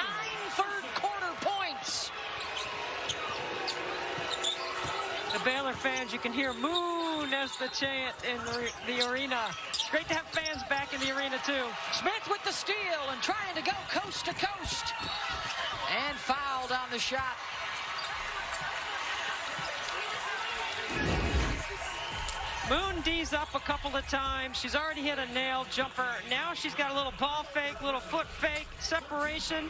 third quarter points. The Baylor fans, you can hear Moon as the chant in the arena. It's great to have fans back in the arena too. Smith with the steal and trying to go coast to coast. And fouled on the shot. Moon D's up a couple of times. She's already hit a nail jumper. Now she's got a little ball fake, little foot fake, separation.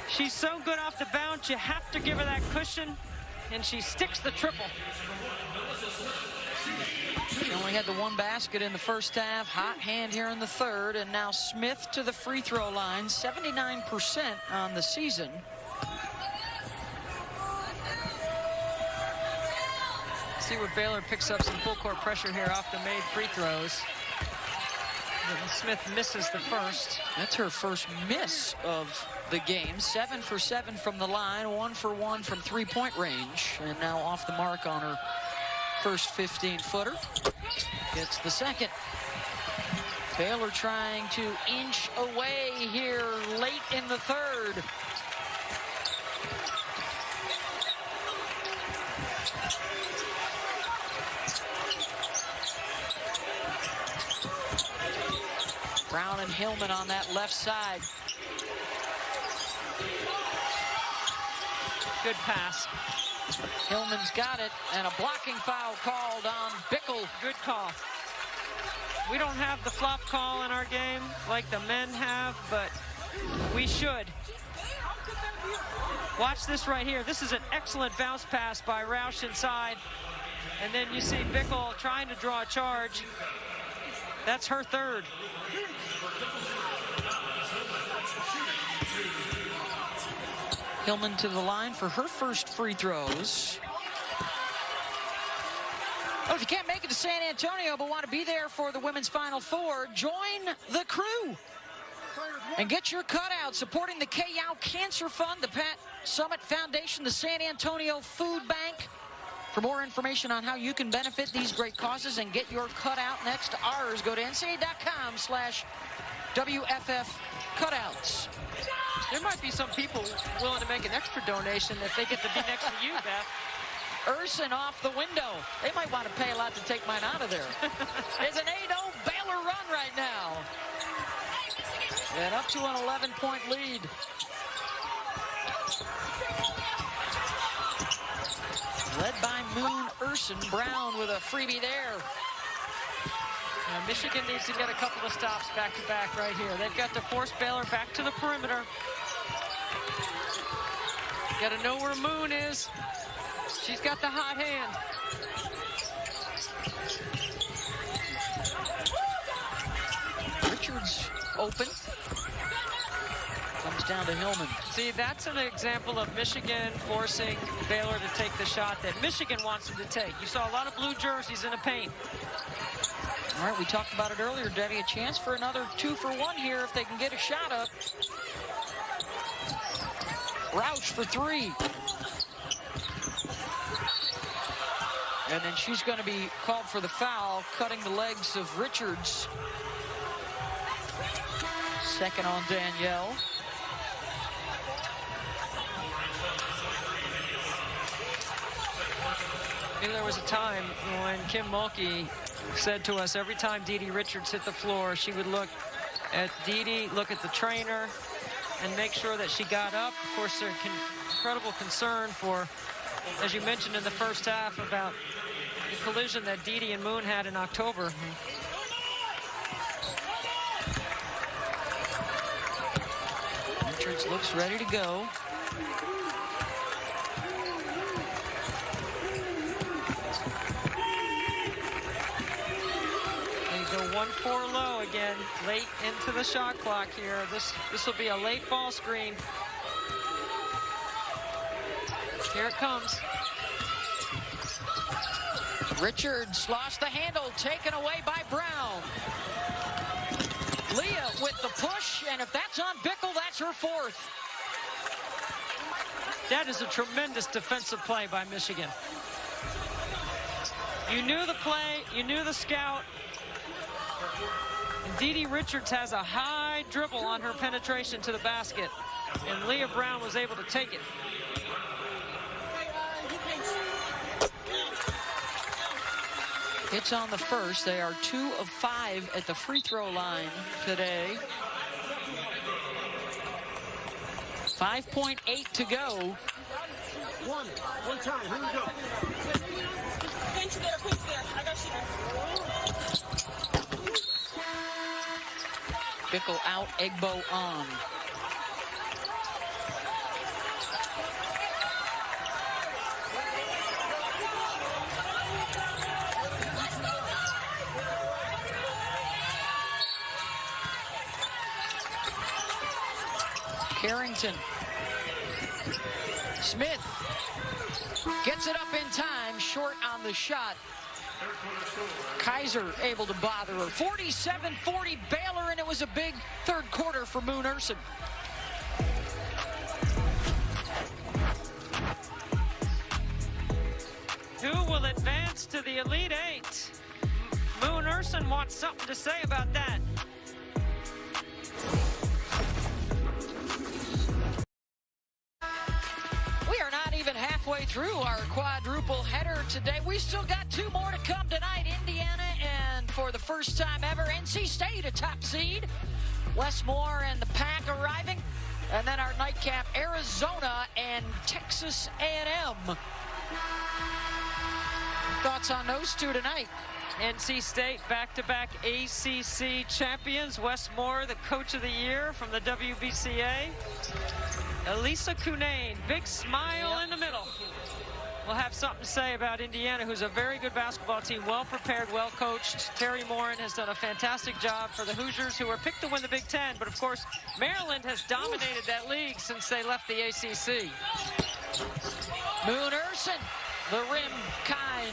She's so good off the bounce, you have to give her that cushion, and she sticks the triple. She only had the one basket in the first half. Hot hand here in the third, and now Smith to the free throw line, 79% on the season. See where Baylor picks up some full court pressure here off the made free throws. And Smith misses the first. That's her first miss of the game. 7 for 7 from the line, 1 for 1 from three-point range, and now off the mark on her first 15-footer. Gets the second. Baylor trying to inch away here late in the third. Brown and Hillman on that left side. Good pass. Hillman's got it, and a blocking foul called on Bickle. Good call. We don't have the flop call in our game like the men have, but we should. Watch this right here. This is an excellent bounce pass by Roush inside. And then you see Bickle trying to draw a charge. That's her third. Hillman to the line for her first free throws. Oh, if you can't make it to San Antonio but want to be there for the women's Final Four, join the crew and get your cutout supporting the K-Yow Cancer Fund, the Pat Summit Foundation, the San Antonio Food Bank. For more information on how you can benefit these great causes and get your cutout next to ours, go to ncaa.com/WFF cutouts. There might be some people willing to make an extra donation if they get to be next to you, Beth. Urson off the window. They might want to pay a lot to take mine out of there. It's an 8-0 Baylor run right now. And up to an 11-point lead. Led by Moon Urson. Brown with a freebie there. Now Michigan needs to get a couple of stops back-to-back right here. They've got to force Baylor back to the perimeter. Got to know where Moon is. She's got the hot hand. Richards open. Comes down to Hillman. See, that's an example of Michigan forcing Baylor to take the shot that Michigan wants them to take. You saw a lot of blue jerseys in the paint. All right, we talked about it earlier, Debbie. A chance for another 2-for-1 here if they can get a shot up. Roush for three. And then she's going to be called for the foul, cutting the legs of Richards. Second on Danielle. There was a time when Kim Mulkey said to us every time Dee Dee Richards hit the floor, she would look at Dee Dee, look at the trainer, and make sure that she got up. Of course, there's incredible concern for, as you mentioned in the first half, about the collision that Dee Dee and Moon had in October. Richards looks ready to go. Go 1-4 low again, late into the shot clock here. This will be a late ball screen. Here it comes. Richards lost the handle, taken away by Brown. Leah with the push, and if that's on Bickle, that's her fourth. That is a tremendous defensive play by Michigan. You knew the play, you knew the scout. And Dee Dee Richards has a high dribble on her penetration to the basket, and Leah Brown was able to take it. Hits on the first. They are 2 of 5 at the free throw line today. 5.8 to go. One time, here we go. Pinch there, I got you. Bickle out, Egbo on. Carrington. Smith gets it up in time, short on the shot. Kaiser able to bother her. 47-40 Baylor, and it was a big third quarter for Moon Urson. Who will advance to the Elite Eight? Moon Urson wants something to say about that. We are not even halfway through our quadruple header today. We still got 2 more to come tonight. Indiana, and for the first time ever, NC State, a top seed. Wes Moore and the Pack arriving. And then our nightcap, Arizona and Texas A&M. Thoughts on those two tonight? NC State back-to-back ACC champions. Wes Moore, the coach of the year from the WBCA. Elisa Cunane, big smile in the middle. We'll have something to say about Indiana, who's a very good basketball team, well prepared, well coached. Terry Morin has done a fantastic job for the Hoosiers, who were picked to win the Big Ten. But of course, Maryland has dominated that league since they left the ACC. Moon Urson, the rim kind.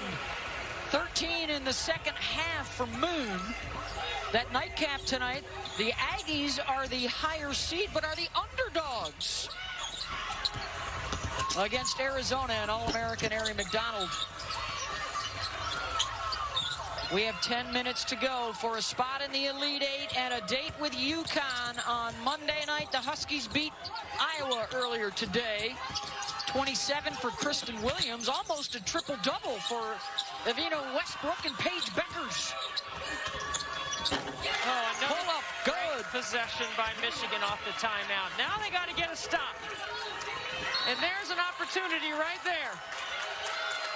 13 in the second half for Moon. That nightcap tonight, the Aggies are the higher seed, but are the underdogs against Arizona and All-American Ari McDonald. We have 10 minutes to go for a spot in the Elite Eight and a date with UConn on Monday night. The Huskies beat Iowa earlier today. 27 for Kristen Williams, almost a triple-double for Evina Westbrook and Paige Beckers. Oh, pull up, good possession by Michigan off the timeout. Now they got to get a stop. And there's an opportunity right there.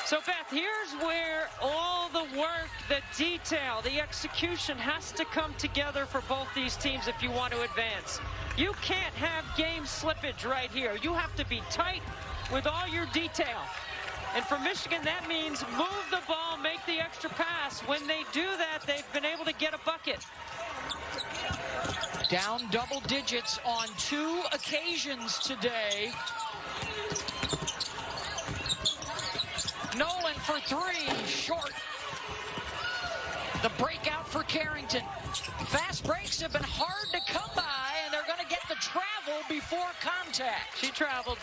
So, Beth, here's where all the work, the detail, the execution has to come together for both these teams if you want to advance. You can't have game slippage right here. You have to be tight with all your detail. And for Michigan, that means move the ball, make the extra pass. When they do that, they've been able to get a bucket. Down double digits on 2 occasions today. Nolan for 3, short. The breakout for Carrington. Fast breaks have been hard to come by, and they're going to get the travel before contact. She traveled.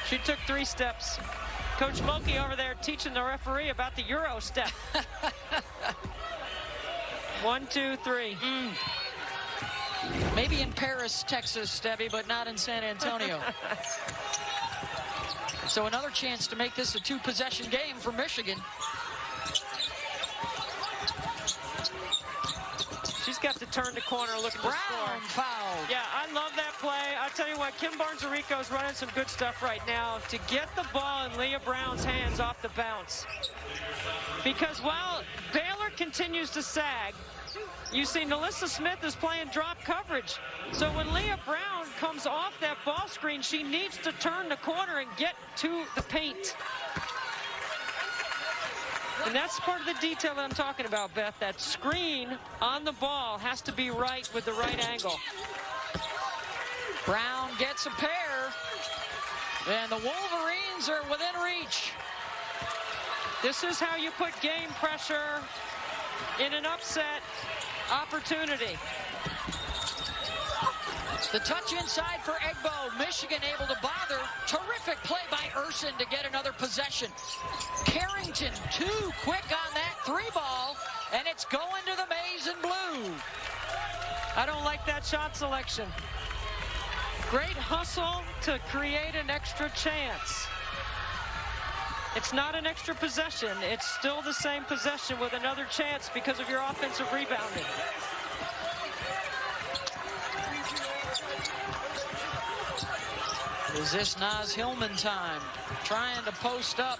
She took 3 steps. Coach Mulkey over there teaching the referee about the Euro step. 1, 2, 3. Maybe in Paris, Texas, Stevie, but not in San Antonio. So another chance to make this a 2-possession game for Michigan. She's got to turn the corner looking to score. Brown fouled. Yeah, I love that play. I tell you what, Kim Barnes-Arico's running some good stuff right now to get the ball in Leah Brown's hands off the bounce. Because while Baylor continues to sag, you see Nalissa Smith is playing drop coverage. So when Leah Brown comes off that ball screen, she needs to turn the corner and get to the paint. And that's part of the detail that I'm talking about, Beth. That screen on the ball has to be right with the right angle. Brown gets a pair, and the Wolverines are within reach. This is how you put game pressure in an upset opportunity. The touch inside for Egbo. Michigan able to bother. Terrific play by Urson to get another possession. Carrington too quick on that 3-ball, and it's going to the maize and blue. I don't like that shot selection. Great hustle to create an extra chance. It's not an extra possession. It's still the same possession with another chance because of your offensive rebounding. Is this Naz Hillman time? Trying to post up.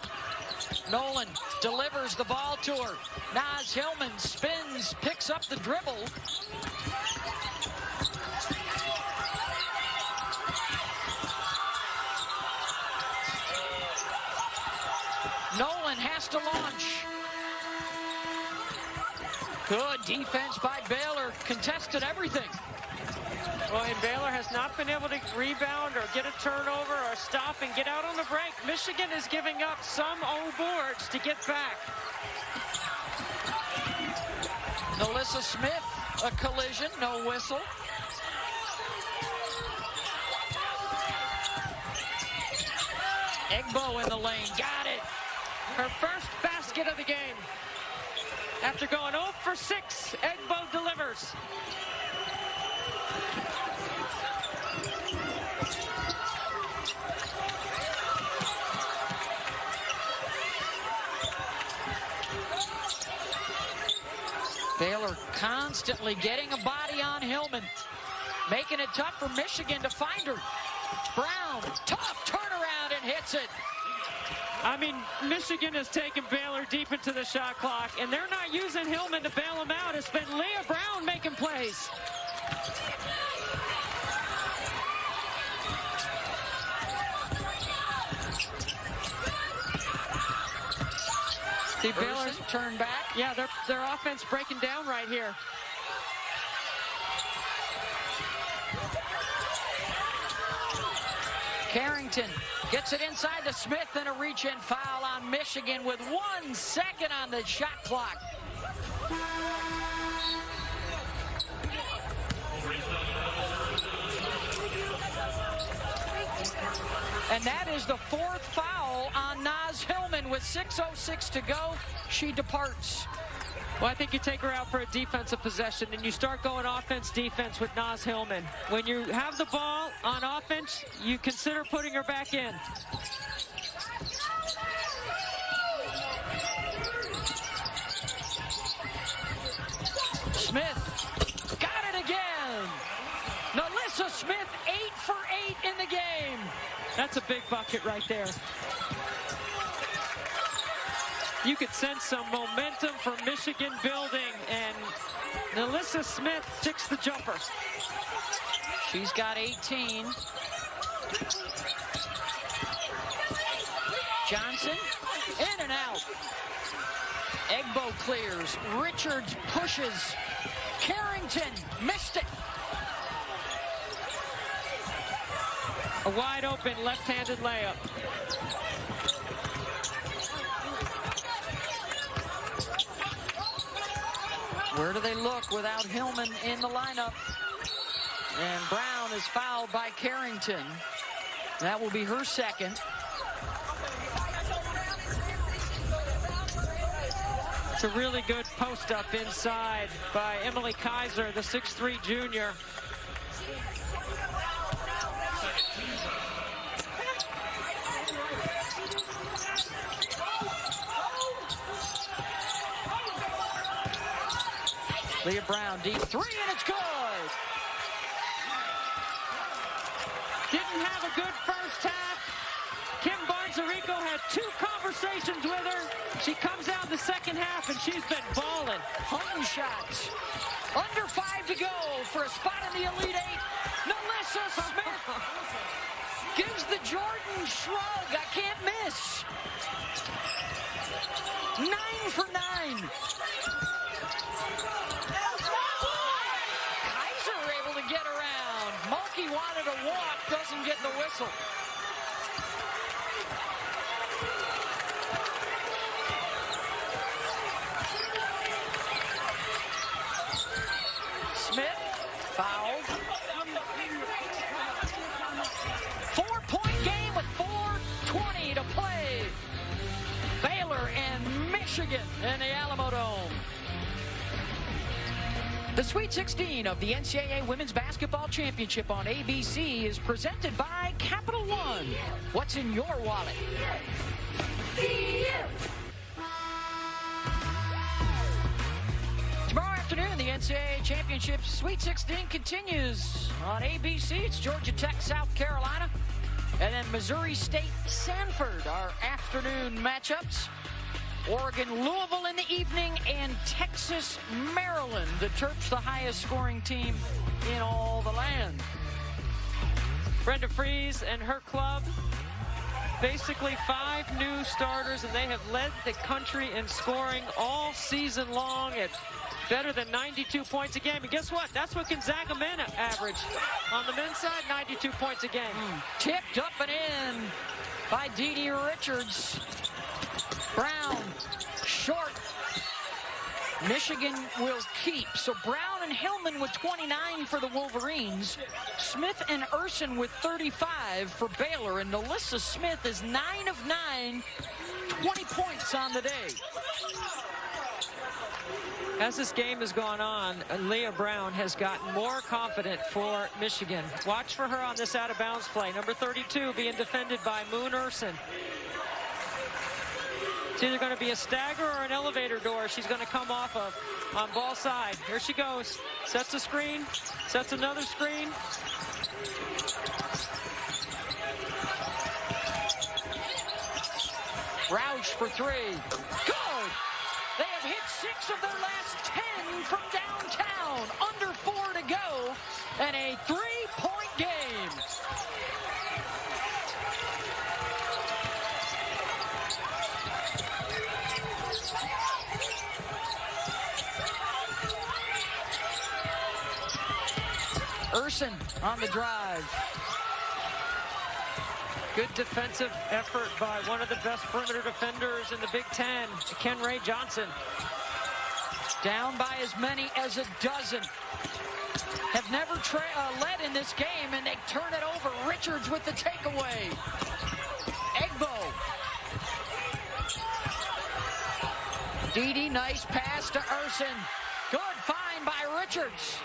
Nolan delivers the ball to her. Naz Hillman spins, picks up the dribble. Nolan has to launch. Good defense by Baylor. Contested everything. Well, and Baylor has not been able to rebound or get a turnover or stop and get out on the break. Michigan is giving up some own boards to get back. Nalissa Smith, a collision, no whistle. Egbo in the lane, got it. Her first basket of the game. After going 0 for 6, Egbo delivers. Baylor constantly getting a body on Hillman, making it tough for Michigan to find her. Brown, tough turnaround and hits it. I mean, Michigan has taken Baylor deep into the shot clock, and they're not using Hillman to bail them out. It's been Leah Brown making plays. See, Baylor turned back. Yeah, their offense breaking down right here. Carrington gets it inside to Smith, and a reach-in foul on Michigan with 1 second on the shot clock. And that is the 4th foul on Naz Hillman with 6:06 to go. She departs. Well, I think you take her out for a defensive possession and you start going offense-defense with Naz Hillman. When you have the ball on offense, you consider putting her back in. Smith got it again. Nalissa Smith 8 for 8 in the game. That's a big bucket right there. You could sense some momentum for Michigan building, and Nalissa Smith sticks the jumper. She's got 18. Johnson, in and out. Egbo clears. Richards pushes. Carrington missed it. A wide open left-handed layup. Where do they look without Hillman in the lineup? And Brown is fouled by Carrington. That will be her second. It's a really good post-up inside by Emily Kaiser, the 6'3" junior. Leah Brown, deep three, and it's good. Didn't have a good first half. Kim Barnes-Arico had 2 conversations with her. She comes out in the second half, and she's been balling. Hunting shots. Under 5 to go for a spot in the Elite Eight. Nalissa Smith gives the Jordan shrug. I can't miss. 9 for 9. Get around. Mulkey wanted a walk, doesn't get the whistle. Smith fouled. 4-point game with 4:20 to play. Baylor and Michigan in the Alamo Dome. The Sweet 16 of the NCAA Women's Basketball Championship on ABC is presented by Capital One. What's in your wallet? Tomorrow afternoon, the NCAA Championship Sweet 16 continues on ABC. It's Georgia Tech, South Carolina, and then Missouri State, Sanford, our afternoon matchups. Oregon, Louisville in the evening, and Texas, Maryland. The Terps, the highest scoring team in all the land. Brenda Fries and her club, basically 5 new starters, and they have led the country in scoring all season long at better than 92 points a game. And guess what? That's what Gonzaga men average. On the men's side, 92 points a game. Tipped up and in by Dee Dee Richards. Brown, short. Michigan will keep. So Brown and Hillman with 29 for the Wolverines. Smith and Urson with 35 for Baylor. And Nalissa Smith is 9 of 9, 20 points on the day. As this game has gone on, Leah Brown has gotten more confident for Michigan. Watch for her on this out-of-bounds play. Number 32 being defended by Moon Urson. It's either going to be a stagger or an elevator door she's going to come off of on ball side. Here she goes. Sets a screen. Sets another screen. Roush for three. Good! They have hit 6 of their last 10 from downtown. Under 4 to go. And a 3-point game. Urson on the drive. Good defensive effort by one of the best perimeter defenders in the Big Ten, Ken Ray Johnson. Down by as many as a dozen. Have never led in this game, and they turn it over. Richards with the takeaway. Egbo. Didi, nice pass to Urson. Good find by Richards.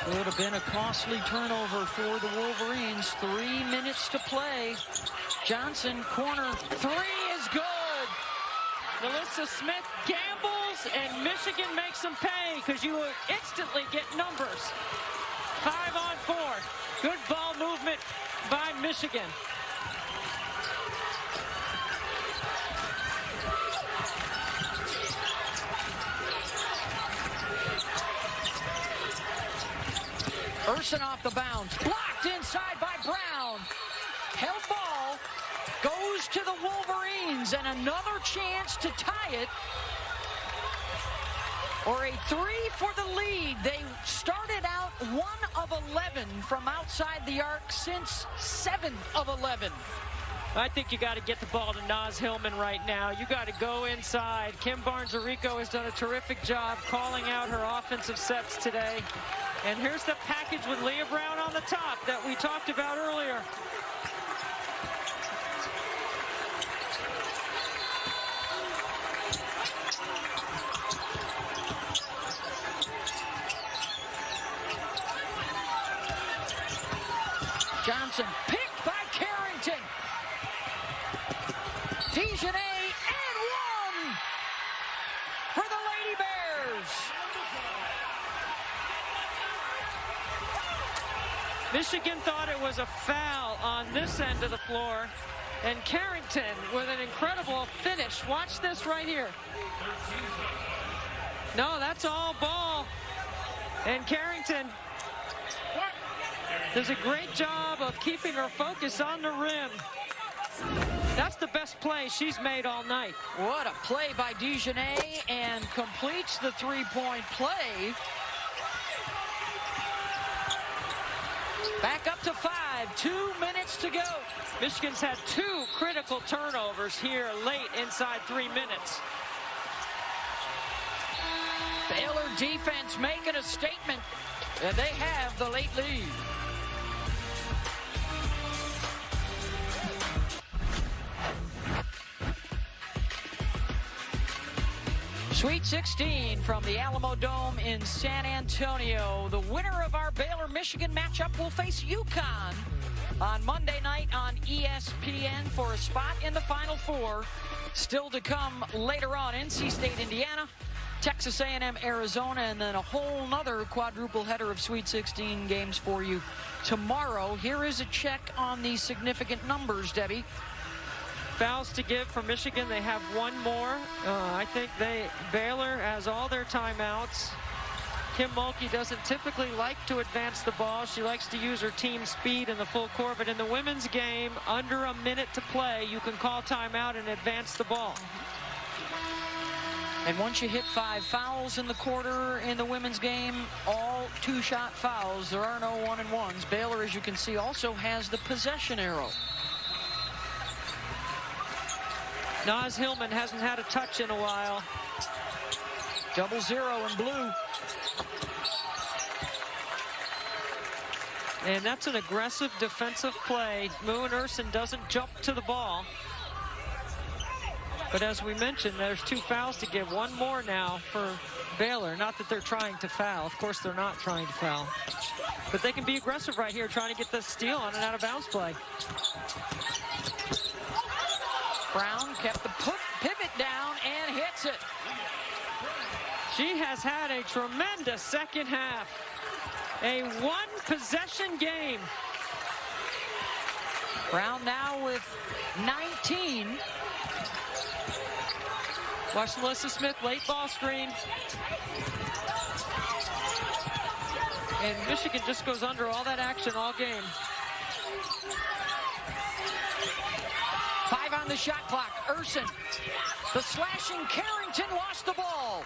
Would have been a costly turnover for the Wolverines. 3 minutes to play. Johnson, corner, 3 is good. Melissa Smith gambles, and Michigan makes them pay because you will instantly get numbers. 5 on 4. Good ball movement by Michigan. Urson off the bounce. Blocked inside by Brown. Held ball. Goes to the Wolverines. And another chance to tie it. Or a 3 for the lead. They started out 1 of 11 from outside the arc since 7 of 11. I think you got to get the ball to Naz Hillman right now. You got to go inside. Kim Barnes-Arico has done a terrific job calling out her offensive sets today. And here's the package with Leah Brown on the top that we talked about earlier. Johnson picked by Carrington. Dejanay and 1 for the Lady Bears. Michigan thought it was a foul on this end of the floor. And Carrington with an incredible finish. Watch this right here. No, that's all ball. And Carrington does a great job of keeping her focus on the rim. That's the best play she's made all night. What a play by Dejanay, and completes the 3-point play. Back up to 5, 2 minutes to go. Michigan's had 2 critical turnovers here late inside 3 minutes. Baylor defense making a statement, and they have the late lead. Sweet 16 from the Alamo Dome in San Antonio. The winner of our Baylor-Michigan matchup will face UConn on Monday night on ESPN for a spot in the Final Four. Still to come later on, NC State, Indiana, Texas A&M, Arizona, and then a whole nother quadruple header of Sweet 16 games for you tomorrow. Here is a check on the significant numbers, Debbie. Fouls to give for Michigan. They have 1 more. I think Baylor has all their timeouts. Kim Mulkey doesn't typically like to advance the ball. She likes to use her team speed in the full court. But in the women's game, under a minute to play, you can call timeout and advance the ball. And once you hit 5 fouls in the quarter in the women's game, all 2-shot fouls. There are no 1-and-1s. Baylor, as you can see, also has the possession arrow. Naz Hillman hasn't had a touch in a while. 0-0 in blue. And that's an aggressive defensive play. Moon Urson doesn't jump to the ball. But as we mentioned, there's 2 fouls to give. 1 more now for Baylor. Not that they're trying to foul. Of course, they're not trying to foul. But they can be aggressive right here, trying to get the steal on an out-of-bounds play. Brown kept the pivot down and hits it. She has had a tremendous second half. A 1-possession game. Brown now with 19. Watch Melissa Smith, late ball screen. And Michigan just goes under all that action all game. 5 on the shot clock. Urson, the slashing Carrington lost the ball.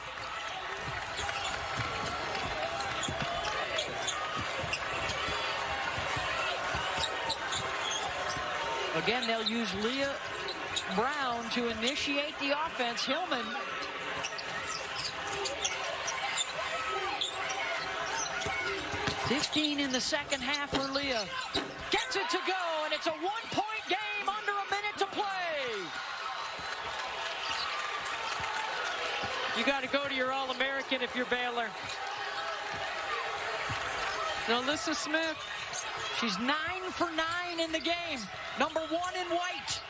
Again, they'll use Leah Brown to initiate the offense. Hillman. $15 in the second half for Leah. Gets it to go, and it's a 1-point game under a minute to play. You got to go to your All-American if you're Baylor. Now, Alyssa Smith. She's 9 for 9 in the game. Number 1 in white.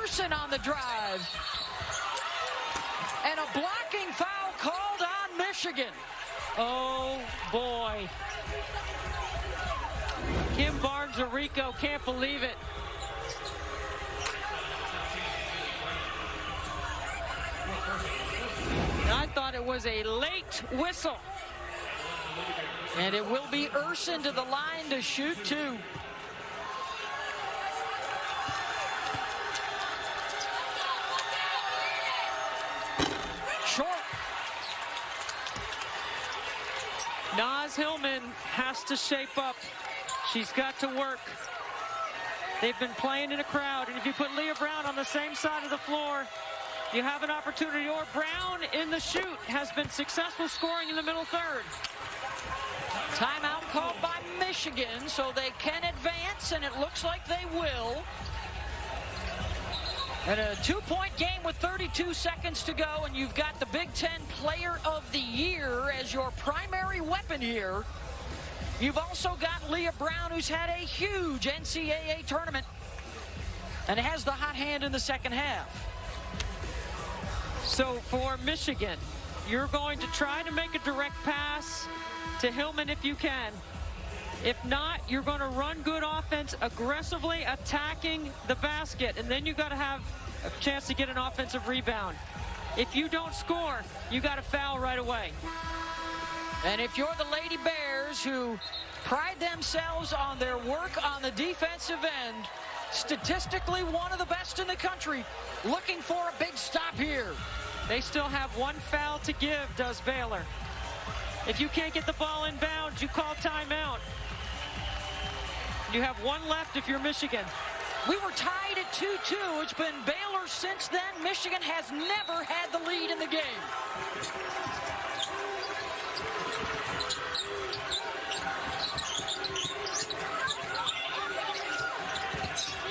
Urson on the drive. And a blocking foul called on Michigan. Oh, boy. Kim Barnes-Arico can't believe it. I thought it was a late whistle. And it will be Urson to the line to shoot 2. Short. Naz Hillman has to shape up. She's got to work. They've been playing in a crowd, and if you put Leah Brown on the same side of the floor, you have an opportunity. Or Brown in the shoot has been successful scoring in the middle third. Timeout called by Michigan, so they can advance, and it looks like they will. And a 2-point game with 32 seconds to go, and you've got the Big Ten Player of the Year as your primary weapon here. You've also got Leah Brown, who's had a huge NCAA tournament and has the hot hand in the second half. So for Michigan, you're going to try to make a direct pass to Hillman if you can. If not, you're going to run good offense, aggressively attacking the basket, and then you got to have a chance to get an offensive rebound. If you don't score, you got to foul right away. And if you're the Lady Bears, who pride themselves on their work on the defensive end, statistically one of the best in the country, looking for a big stop here. They still have 1 foul to give, does Baylor. If you can't get the ball inbounds, you call timeout. You have 1 left if you're Michigan. We were tied at 2-2. It's been Baylor since then. Michigan has never had the lead in the game.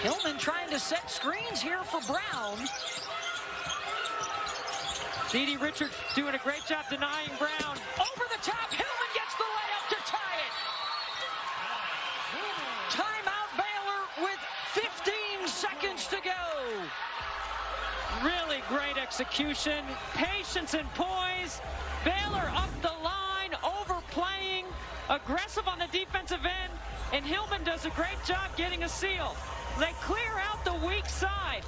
Hillman trying to set screens here for Brown. Dee Richards doing a great job denying Brown. Over the top, Hillman gets the layup to tie it. Timeout Baylor with 15 seconds to go. Really great execution, patience and poise. Baylor up the line, overplaying, aggressive on the defensive end, and Hillman does a great job getting a steal. They clear out the weak side.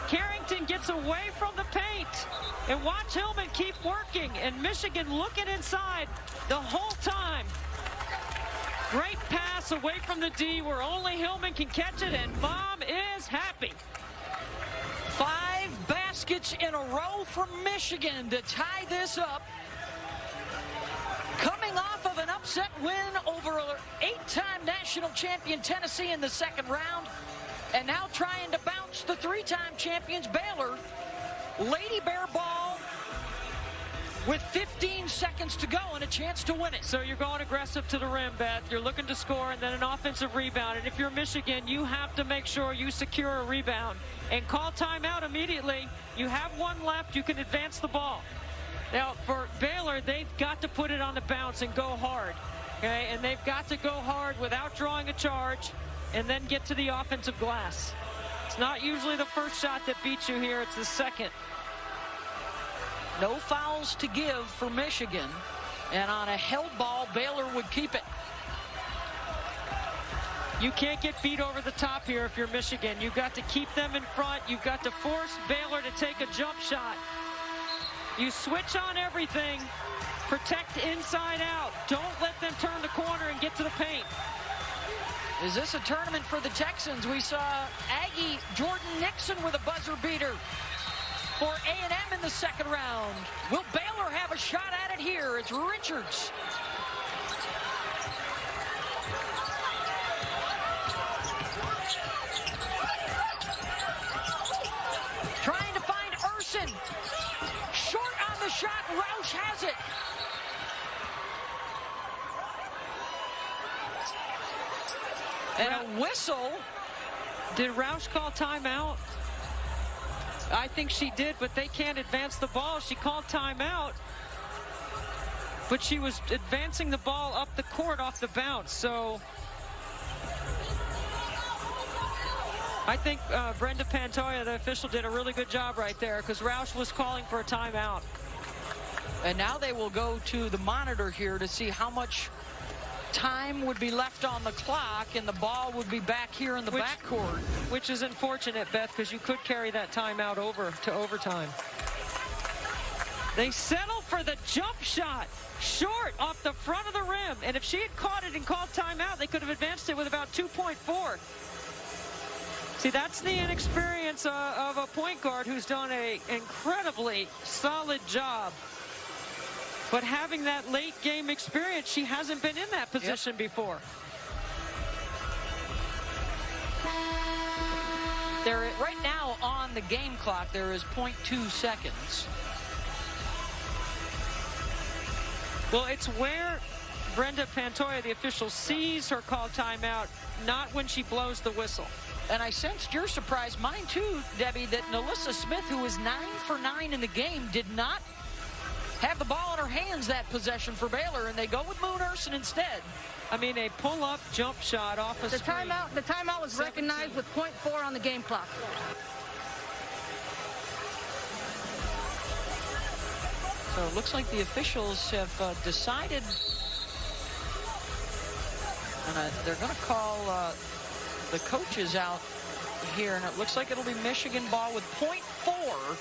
Carrington gets away from the paint, and watch Hillman keep working, and Michigan looking inside the whole time. Great pass away from the D where only Hillman can catch it, and Mom is happy. 5 baskets in a row for Michigan to tie this up. Coming off of an upset win over 8-time national champion Tennessee in the second round, and now trying to bounce the 3-time champions Baylor. Lady Bear ball with 15 seconds to go and a chance to win it. So you're going aggressive to the rim, Beth. You're looking to score and then an offensive rebound. And if you're Michigan, you have to make sure you secure a rebound and call timeout immediately. You have one left. You can advance the ball. Now, for Baylor, they've got to put it on the bounce and go hard. Okay, and they've got to go hard without drawing a charge and then get to the offensive glass. It's not usually the first shot that beats you here. It's the second. No fouls to give for Michigan. And on a held ball, Baylor would keep it. You can't get beat over the top here if you're Michigan. You've got to keep them in front. You've got to force Baylor to take a jump shot. You switch on everything. Protect inside out. Don't let them turn the corner and get to the paint. Is this a tournament for the Texans? We saw Aggie Jordan Nixon with a buzzer beater for A&M in the second round. Will Baylor have a shot at it here? It's Richards. Trying to find Urson. Short on the shot. Roush has it. And a whistle. Did Roush call timeout? I think she did, but they can't advance the ball. She called timeout, but she was advancing the ball up the court off the bounce. So I think Brenda Pantoja, the official, did a really good job right there because Roush was calling for a timeout. And now they will go to the monitor here to see how much time would be left on the clock, and the ball would be back here in the backcourt. Which is unfortunate, Beth, because you could carry that timeout over to overtime. They settle for the jump shot, short off the front of the rim. And if she had caught it and called timeout, they could have advanced it with about 2.4. See, that's the inexperience of a point guard who's done an incredibly solid job. But having that late game experience, she hasn't been in that position before. Right now on the game clock, there is 0.2 seconds. Well, it's where Brenda Pantoja, the official, sees her call timeout, not when she blows the whistle. And I sensed your surprise, mine too, Debbie, that Nalissa Smith, who was 9 for 9 in the game, did not have the ball in her hands that possession for Baylor, and they go with Moon Urson instead. I mean, a pull-up jump shot off a screen. The timeout was recognized with 0.4 on the game clock. So it looks like the officials have decided, and they're going to call the coaches out here, and it looks like it'll be Michigan ball with 0.4.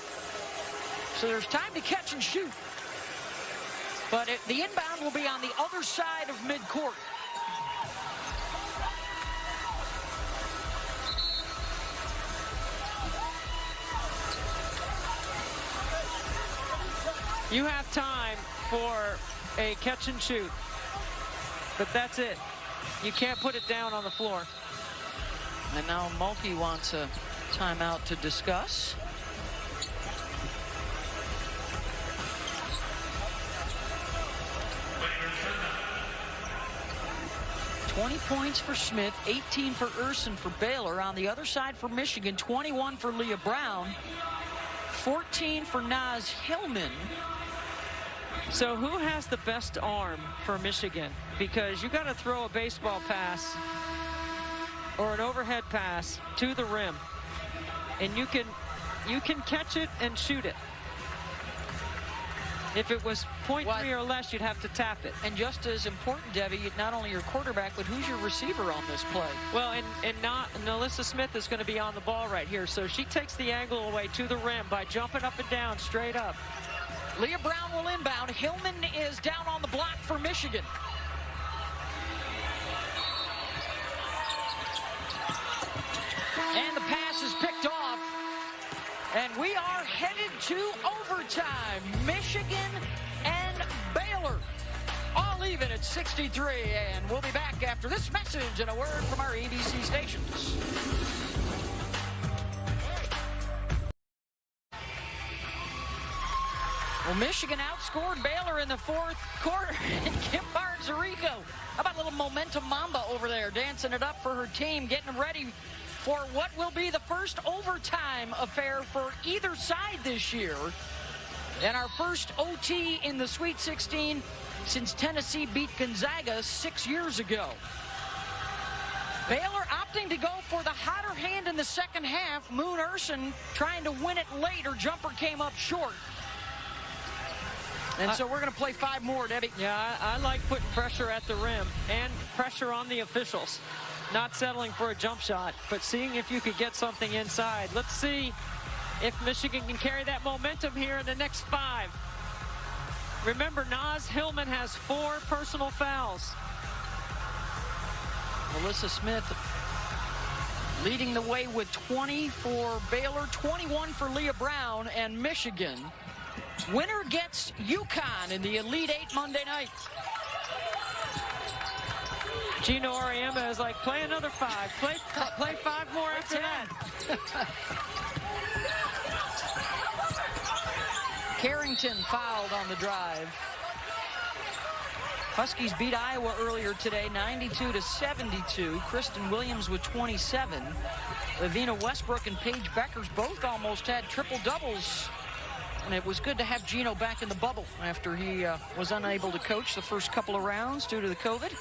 So there's time to catch and shoot. But the inbound will be on the other side of midcourt. You have time for a catch and shoot, but that's it. You can't put it down on the floor. And now Mulkey wants a timeout to discuss. $20 points for Smith, 18 for Urson for Baylor. On the other side for Michigan, 21 for Leah Brown, 14 for Naz Hillman. So who has the best arm for Michigan? Because you got to throw a baseball pass or an overhead pass to the rim, and you can catch it and shoot it. If it was 0.3 or less, you'd have to tap it. And just as important, Debbie, not only your quarterback, but who's your receiver on this play? Well, and Nalissa Smith is going to be on the ball right here. So she takes the angle away to the rim by jumping up and down, straight up. Leah Brown will inbound. Hillman is down on the block for Michigan. And the pass is picked off. And we are headed to overtime. Michigan and Baylor all even at 63. And we'll be back after this message and a word from our ABC stations. Well, Michigan outscored Baylor in the fourth quarter. And Kim Barnes-Zarico, how about a little momentum mamba over there, dancing it up for her team, getting ready for what will be the first overtime affair for either side this year. And our first OT in the Sweet 16 since Tennessee beat Gonzaga 6 years ago. Baylor opting to go for the hotter hand in the second half. Moon Urson trying to win it late. Her jumper came up short. And so we're going to play 5 more, Debbie. Yeah, I like putting pressure at the rim and pressure on the officials. Not settling for a jump shot, but seeing if you could get something inside. Let's see if Michigan can carry that momentum here in the next 5. Remember, Naz Hillman has 4 personal fouls. Melissa Smith leading the way with 20 for Baylor, 21 for Leah Brown, and Michigan. Winner gets UConn in the Elite 8 Monday night. Gino Auriemma is like, play another 5. Play 5 more after that. Carrington fouled on the drive. Huskies beat Iowa earlier today, 92-72. Kristen Williams with 27. Lavina Westbrook and Paige Beckers both almost had triple doubles. And it was good to have Gino back in the bubble after he was unable to coach the first couple of rounds due to the COVID.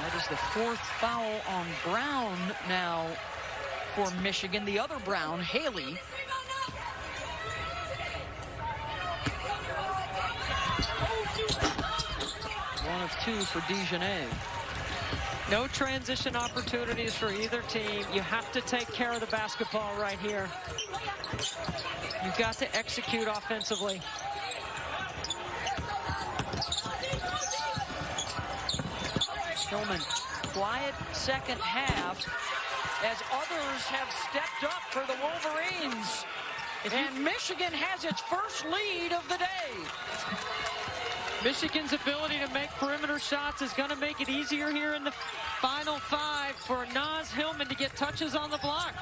That is the 4th foul on Brown now for Michigan. The other Brown, Haley. One of 2 for Dejanay. No transition opportunities for either team. You have to take care of the basketball right here. You've got to execute offensively. Hillman, quiet second half as others have stepped up for the Wolverines. And Michigan has its first lead of the day. Michigan's ability to make perimeter shots is going to make it easier here in the final 5 for Naz Hillman to get touches on the block.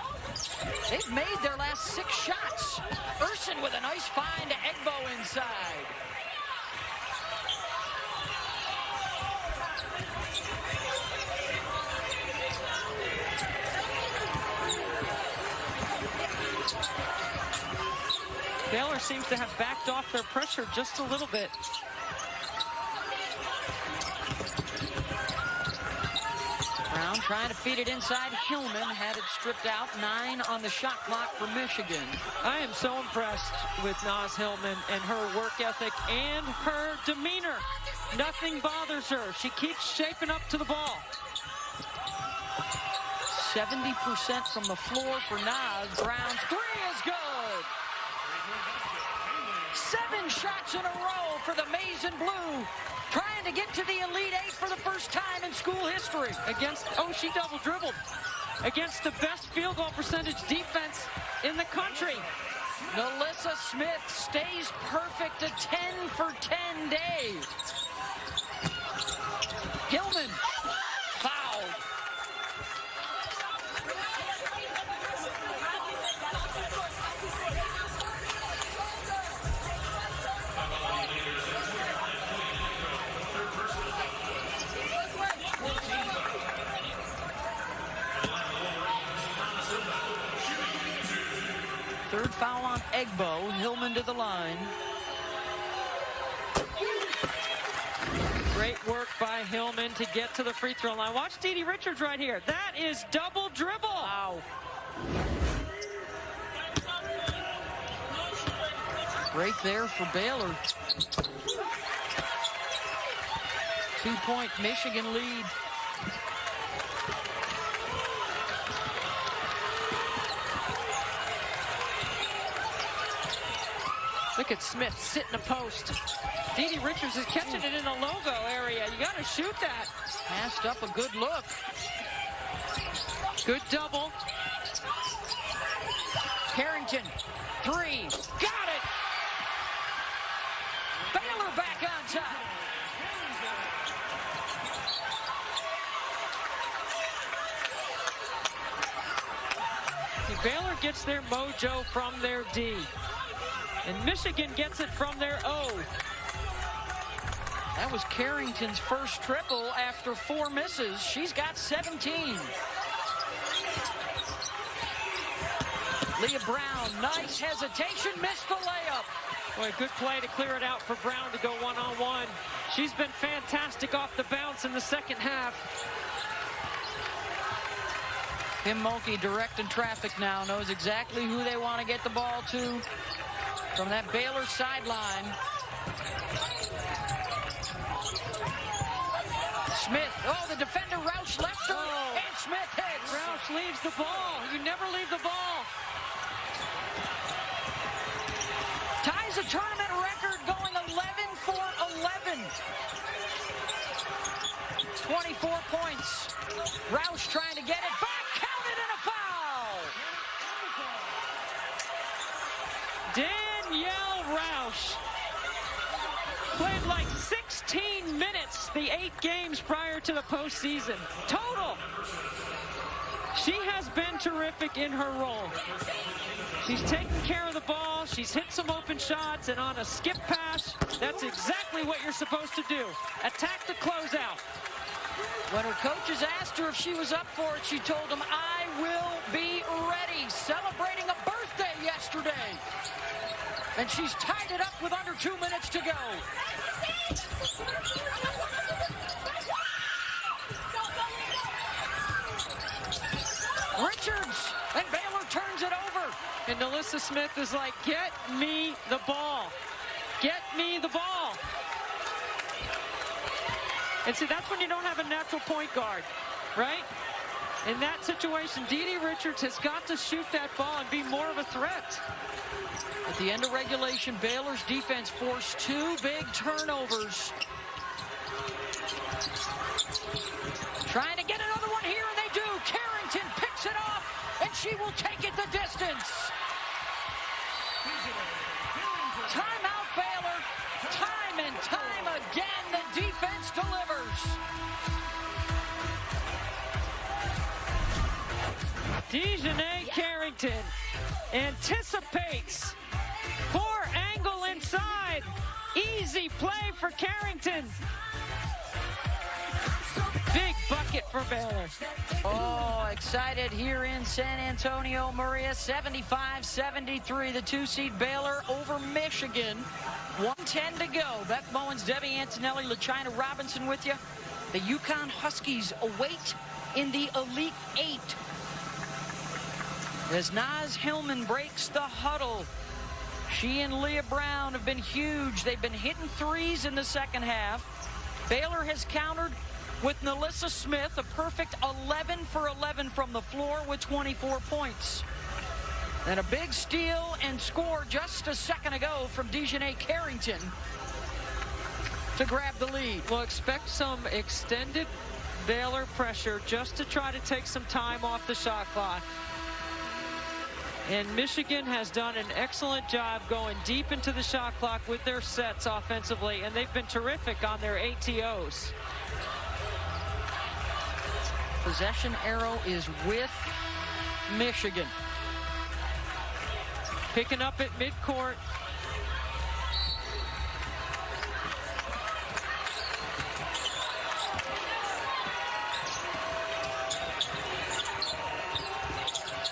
They've made their last 6 shots. Urson with a nice find to Egbo inside. Baylor seems to have backed off their pressure just a little bit. Brown trying to feed it inside. Hillman had it stripped out. 9 on the shot clock for Michigan. I am so impressed with Naz Hillman and her work ethic and her demeanor. Nothing bothers her. She keeps shaping up to the ball. 70% from the floor for Naz. Brown's 3 is good. 7 shots in a row for the Maize and Blue. Trying to get to the Elite 8 for the first time in school history. She double dribbled against the best field goal percentage defense in the country. Melissa Smith stays perfect, a 10 for 10 day. Hillman fouled. Third foul on Egbo. Hillman to the line. Great work by Hillman to get to the free throw line. Watch Dee Dee Richards right here. That is double dribble. Wow. Break there for Baylor. 2-point Michigan lead. Look at Smith sitting a post. Dee Dee Richards is catching it in the logo area. You got to shoot that. Passed up a good look. Good double. Carrington, 3. Got it! Baylor back on top. Baylor gets their mojo from their D. And Michigan gets it from their O. That was Carrington's first triple after 4 misses. She's got 17. Leah Brown, nice hesitation, missed the layup. Boy, good play to clear it out for Brown to go one-on-one. She's been fantastic off the bounce in the second half. Kim Mulkey directing traffic now, knows exactly who they want to get the ball to from that Baylor sideline. Smith, oh, the defender Roush left her, and Smith hits. Roush leaves the ball. You never leave the ball. Ties a tournament record, going 11 for 11. 24 points. Roush trying to get it back, counted and a foul. Danielle Roush played like 16 minutes the 8 games prior to the postseason. Total. She has been terrific in her role. She's taken care of the ball. She's hit some open shots, and on a skip pass, that's exactly what you're supposed to do. Attack the closeout. When her coaches asked her if she was up for it, she told them, I will be ready. Celebrating a birthday yesterday. And she's tied it up with under 2 minutes to go. Richards, and Baylor turns it over. And Alyssa Smith is like, get me the ball. Get me the ball. And see, that's when you don't have a natural point guard, right? In that situation, Dee Richards has got to shoot that ball and be more of a threat. At the end of regulation, Baylor's defense forced 2 big turnovers. Trying to get another one here, and they do. Carrington picks it off, and she will take it the distance. Timeout, Baylor. Time and time again, the defense delivers. Dejanay Carrington anticipates. Poor angle inside. Easy play for Carrington. Big bucket for Baylor. Oh, excited here in San Antonio, Maria. 75-73, the 2-seed Baylor over Michigan. 1:10 to go. Beth Bowens, Debbie Antonelli, LaChina Robinson with you. The UConn Huskies await in the Elite 8. As Naz Hillman breaks the huddle. She and Leah Brown have been huge. They've been hitting threes in the second half. Baylor has countered with Nalissa Smith, a perfect 11 for 11 from the floor with 24 points. And a big steal and score just a second ago from Dejanay Carrington to grab the lead. Well, expect some extended Baylor pressure just to try to take some time off the shot clock. And Michigan has done an excellent job going deep into the shot clock with their sets offensively, and they've been terrific on their ATOs. Possession arrow is with Michigan. Picking up at midcourt.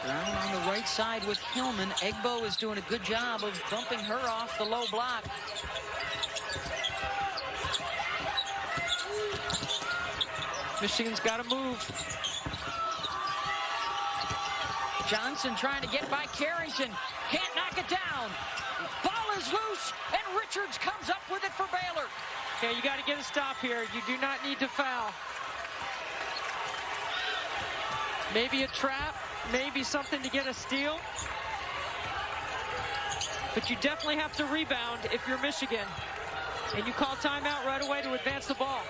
Brown on the right side with Hillman. Egbo is doing a good job of bumping her off the low block. Michigan's got to move. Johnson trying to get by Carrington. Can't knock it down. Ball is loose, and Richards comes up with it for Baylor. Okay, you got to get a stop here. You do not need to foul. Maybe a trap, maybe something to get a steal. But you definitely have to rebound if you're Michigan. And you call timeout right away to advance the ball.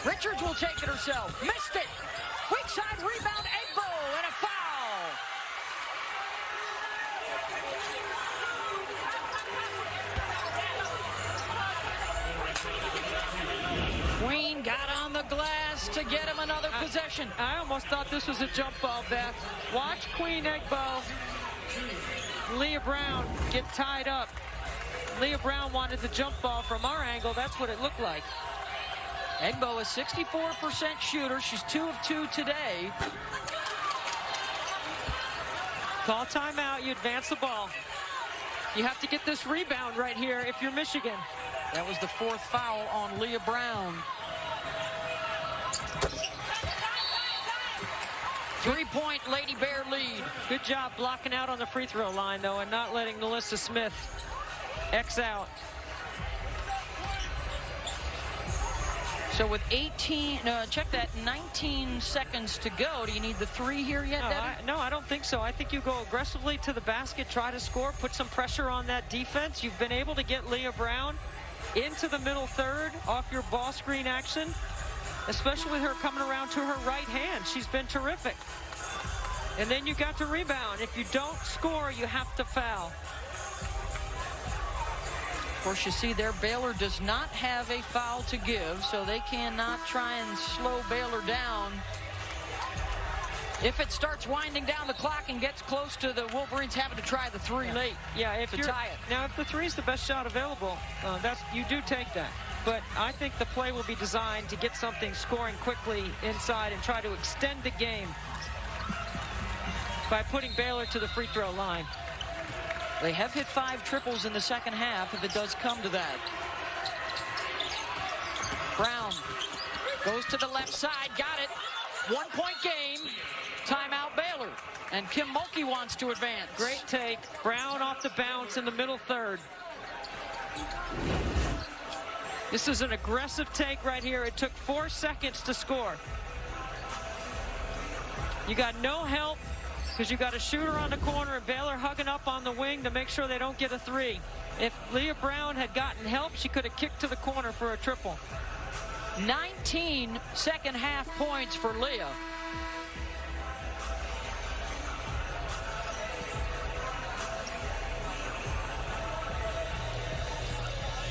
Richards will take it herself. Missed it. Weak side rebound, Egbo, and a foul. Queen got on the glass to get him another possession. I almost thought this was a jump ball, Beth. Watch Queen Egbo, Leah Brown get tied up. Leah Brown wanted the jump ball. From our angle, that's what it looked like. Egbo, a 64% shooter. She's 2 of 2 today. Call timeout, you advance the ball. You have to get this rebound right here if you're Michigan. That was the 4th foul on Leah Brown. 3-point Lady Bear lead. Good job blocking out on the free throw line, though, and not letting Melissa Smith X out. So with 19 seconds to go, do you need the 3 here yet, Debbie? No, I don't think so. I think you go aggressively to the basket, try to score, put some pressure on that defense. You've been able to get Leah Brown into the middle third off your ball screen action, especially with her coming around to her right hand. She's been terrific. And then you got to rebound. If you don't score, you have to foul. Of course, you see there, Baylor does not have a foul to give, so they cannot try and slow Baylor down. If it starts winding down the clock and gets close to the Wolverines having to try the 3 late, if to tie it. Now, if the 3 is the best shot available, you do take that. But I think the play will be designed to get something scoring quickly inside and try to extend the game by putting Baylor to the free throw line. They have hit 5 triples in the second half if it does come to that. Brown goes to the left side, got it. 1-point game. Timeout Baylor. And Kim Mulkey wants to advance. Great take. Brown off the bounce in the middle third. This is an aggressive take right here. It took 4 seconds to score. You got no help because you got a shooter on the corner and Baylor hugging up on the wing to make sure they don't get a 3. If Leah Brown had gotten help, she could have kicked to the corner for a triple. 19 second half points for Leah.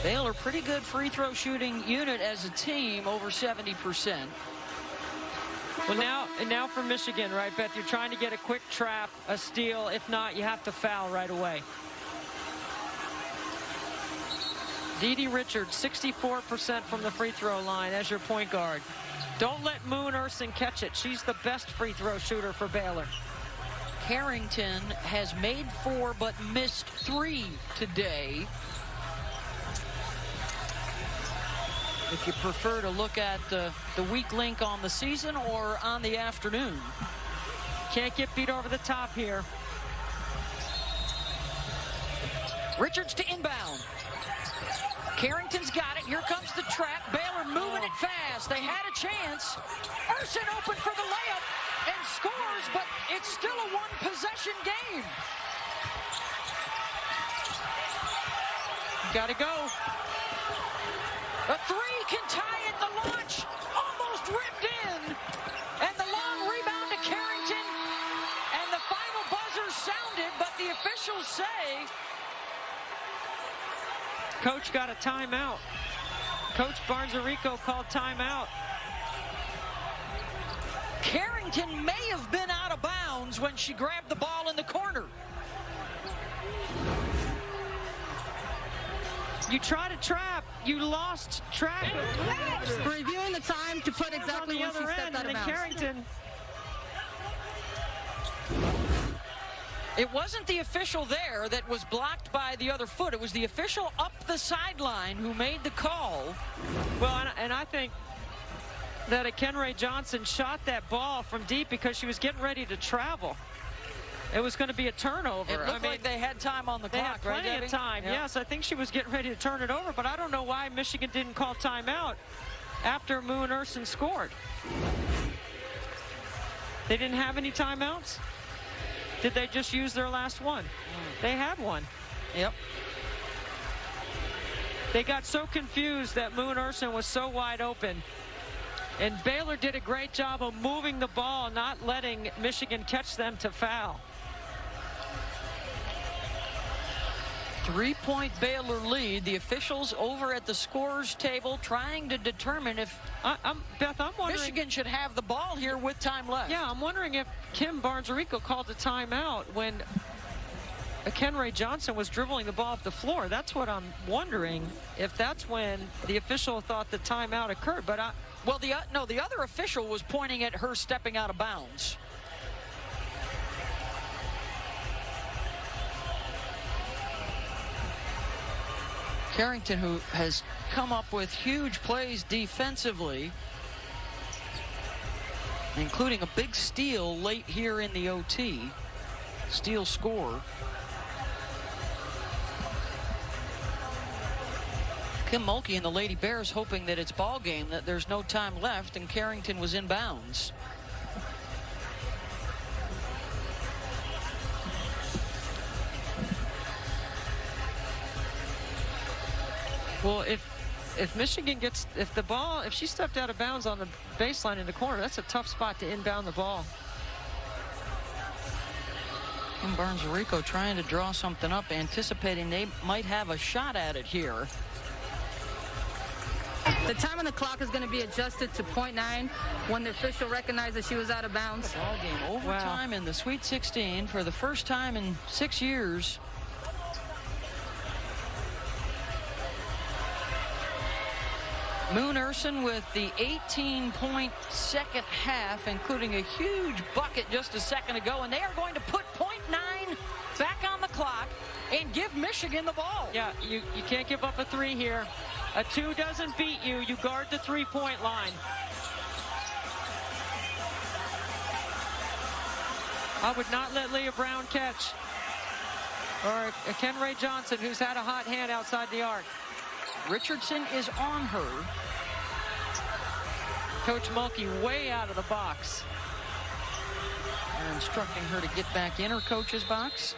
Baylor, pretty good free throw shooting unit as a team, over 70%. Well, now for Michigan, right, Beth? You're trying to get a quick trap, a steal. If not, you have to foul right away. Dee Richards, 64% from the free throw line as your point guard. Don't let Moon Urson catch it. She's the best free throw shooter for Baylor. Carrington has made 4 but missed 3 today. If you prefer to look at the weak link on the season or on the afternoon. Can't get beat over the top here. Richards to inbound. Carrington's got it. Here comes the trap. Baylor moving it fast. They had a chance. Urson open for the layup and scores, but it's still a 1-possession game. Gotta go. A 3 can tie it. The launch almost ripped in. And the long rebound to Carrington. And the final buzzer sounded, but the officials say... Coach got a timeout. Coach Barnes-Arico called timeout. Carrington may have been out of bounds when she grabbed the ball in the corner. You try to trap. You lost track. Reviewing the time to put exactly when she stepped out of bounds. Carrington. It wasn't the official there that was blocked by the other foot. It was the official up the sideline who made the call. Well, and I think that Kenray Johnson shot that ball from deep because she was getting ready to travel. It was going to be a turnover. It looked like they had time on the they clock, had plenty right, of time. Yep. Yes, I think she was getting ready to turn it over, but I don't know why Michigan didn't call timeout after Moon Urson scored. They didn't have any timeouts? Did they just use their last one? They had one. Yep. They got so confused that Moon Urson was so wide open. And Baylor did a great job of moving the ball, not letting Michigan catch them to foul. 3-point Baylor lead. The officials over at the scorers table trying to determine if Beth, I'm wondering, Michigan should have the ball here with time left. Yeah, I'm wondering if Kim Barnes-Rico called a timeout when Kenray Johnson was dribbling the ball off the floor. That's what I'm wondering, if that's when the official thought the timeout occurred. But well, the other official was pointing at her stepping out of bounds. Carrington, who has come up with huge plays defensively, including a big steal late here in the OT. Steal score. Kim Mulkey and the Lady Bears hoping that it's ball game, that there's no time left, and Carrington was in bounds. Well, if Michigan gets, if she stepped out of bounds on the baseline in the corner, that's a tough spot to inbound the ball. And Barnes-Rico trying to draw something up, anticipating they might have a shot at it here. The time on the clock is going to be adjusted to .9 when the official recognized that she was out of bounds. Ball game overtime in the Sweet 16 for the first time in 6 years. Moon Urson with the 18-point second half, including a huge bucket just a second ago, and they are going to put .9 back on the clock and give Michigan the ball. Yeah, you can't give up a 3 here. A 2 doesn't beat you. You guard the 3-point line. I would not let Leah Brown catch. Or Kenray Johnson, who's had a hot hand outside the arc. Richardson is on her. Coach Mulkey way out of the box. They're instructing her to get back in her coach's box.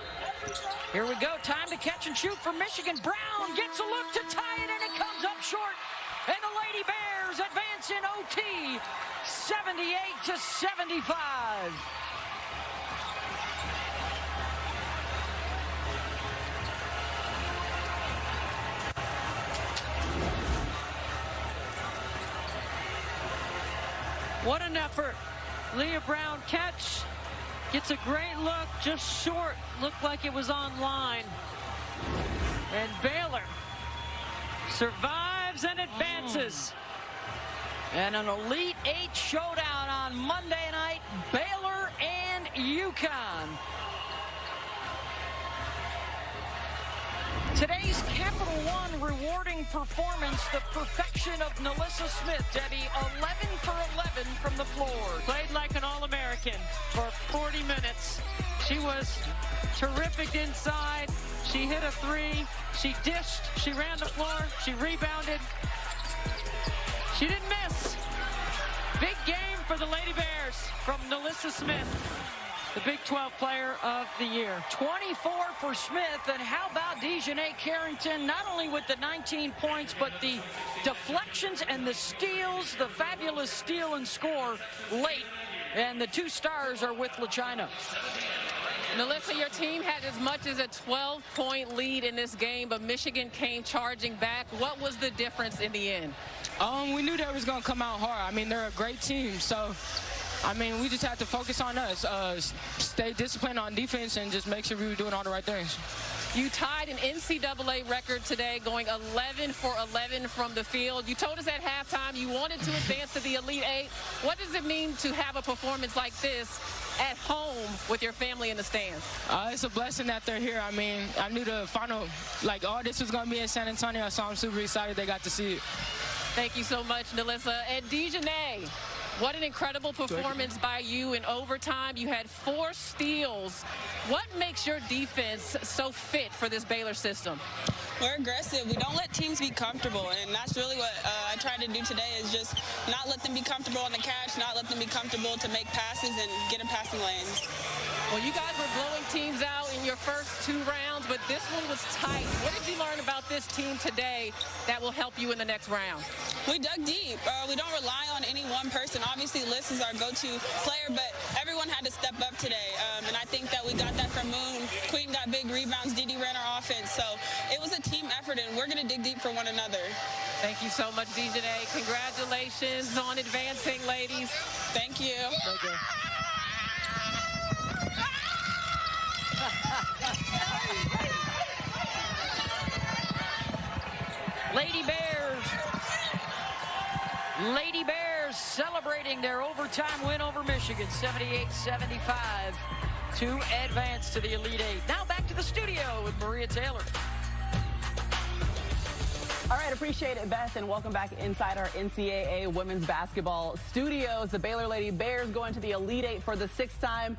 Here we go. Time to catch and shoot for Michigan. Brown gets a look to tie it, and it comes up short. And the Lady Bears advance in OT, 78-75. What an effort. Leah Brown catch. Gets a great look, just short. Looked like it was on line. And Baylor survives and advances. And an Elite Eight showdown on Monday night, Baylor and UConn. Today's Capital One rewarding performance, the perfection of Nalissa Smith. Debbie, 11 for 11 from the floor. Played like an All-American for 40 minutes. She was terrific inside. She hit a 3. She dished. She ran the floor. She rebounded. She didn't miss. Big game for the Lady Bears from Nalissa Smith, the Big 12 Player of the Year. 24 for Smith, and how about Dejanay Carrington, not only with the 19 points, but the deflections and the steals, the fabulous steal and score late, and the 2 stars are with LaChina. Nalissa, your team had as much as a 12-point lead in this game, but Michigan came charging back. What was the difference in the end? We knew they was going to come out hard. I mean, they're a great team, so I mean, we just have to focus on us, stay disciplined on defense, and just make sure we were doing all the right things. You tied an NCAA record today, going 11 for 11 from the field. You told us at halftime you wanted to advance to the Elite Eight. What does it mean to have a performance like this at home with your family in the stands? It's a blessing that they're here. I mean, I knew the final, like, all this was going to be in San Antonio, so I'm super excited they got to see it. Thank you so much, Nalissa. And Dejanay, what an incredible performance by you in overtime. You had 4 steals. What makes your defense so fit for this Baylor system? We're aggressive. We don't let teams be comfortable, and that's really what I tried to do today is just not let them be comfortable on the catch, not let them be comfortable to make passes and get in passing lanes. Well, you guys were blowing teams out in your first 2 rounds, but this one was tight. What did you learn about this team today that will help you in the next round? We dug deep. We don't rely on any one person. Obviously, Liz is our go-to player, but everyone had to step up today, and I think that we got that from Moon. Queen got big rebounds. Didi ran our offense, so it was a team effort, and we're going to dig deep for one another. Thank you so much, Dejanay. Congratulations on advancing, ladies. Thank you. Thank you. Lady Bears celebrating their overtime win over Michigan, 78-75, to advance to the Elite Eight. Now back to the studio with Maria Taylor. All right, appreciate it, Beth, and welcome back inside our NCAA women's basketball studios. The Baylor Lady Bears going to the Elite Eight for the 6th time.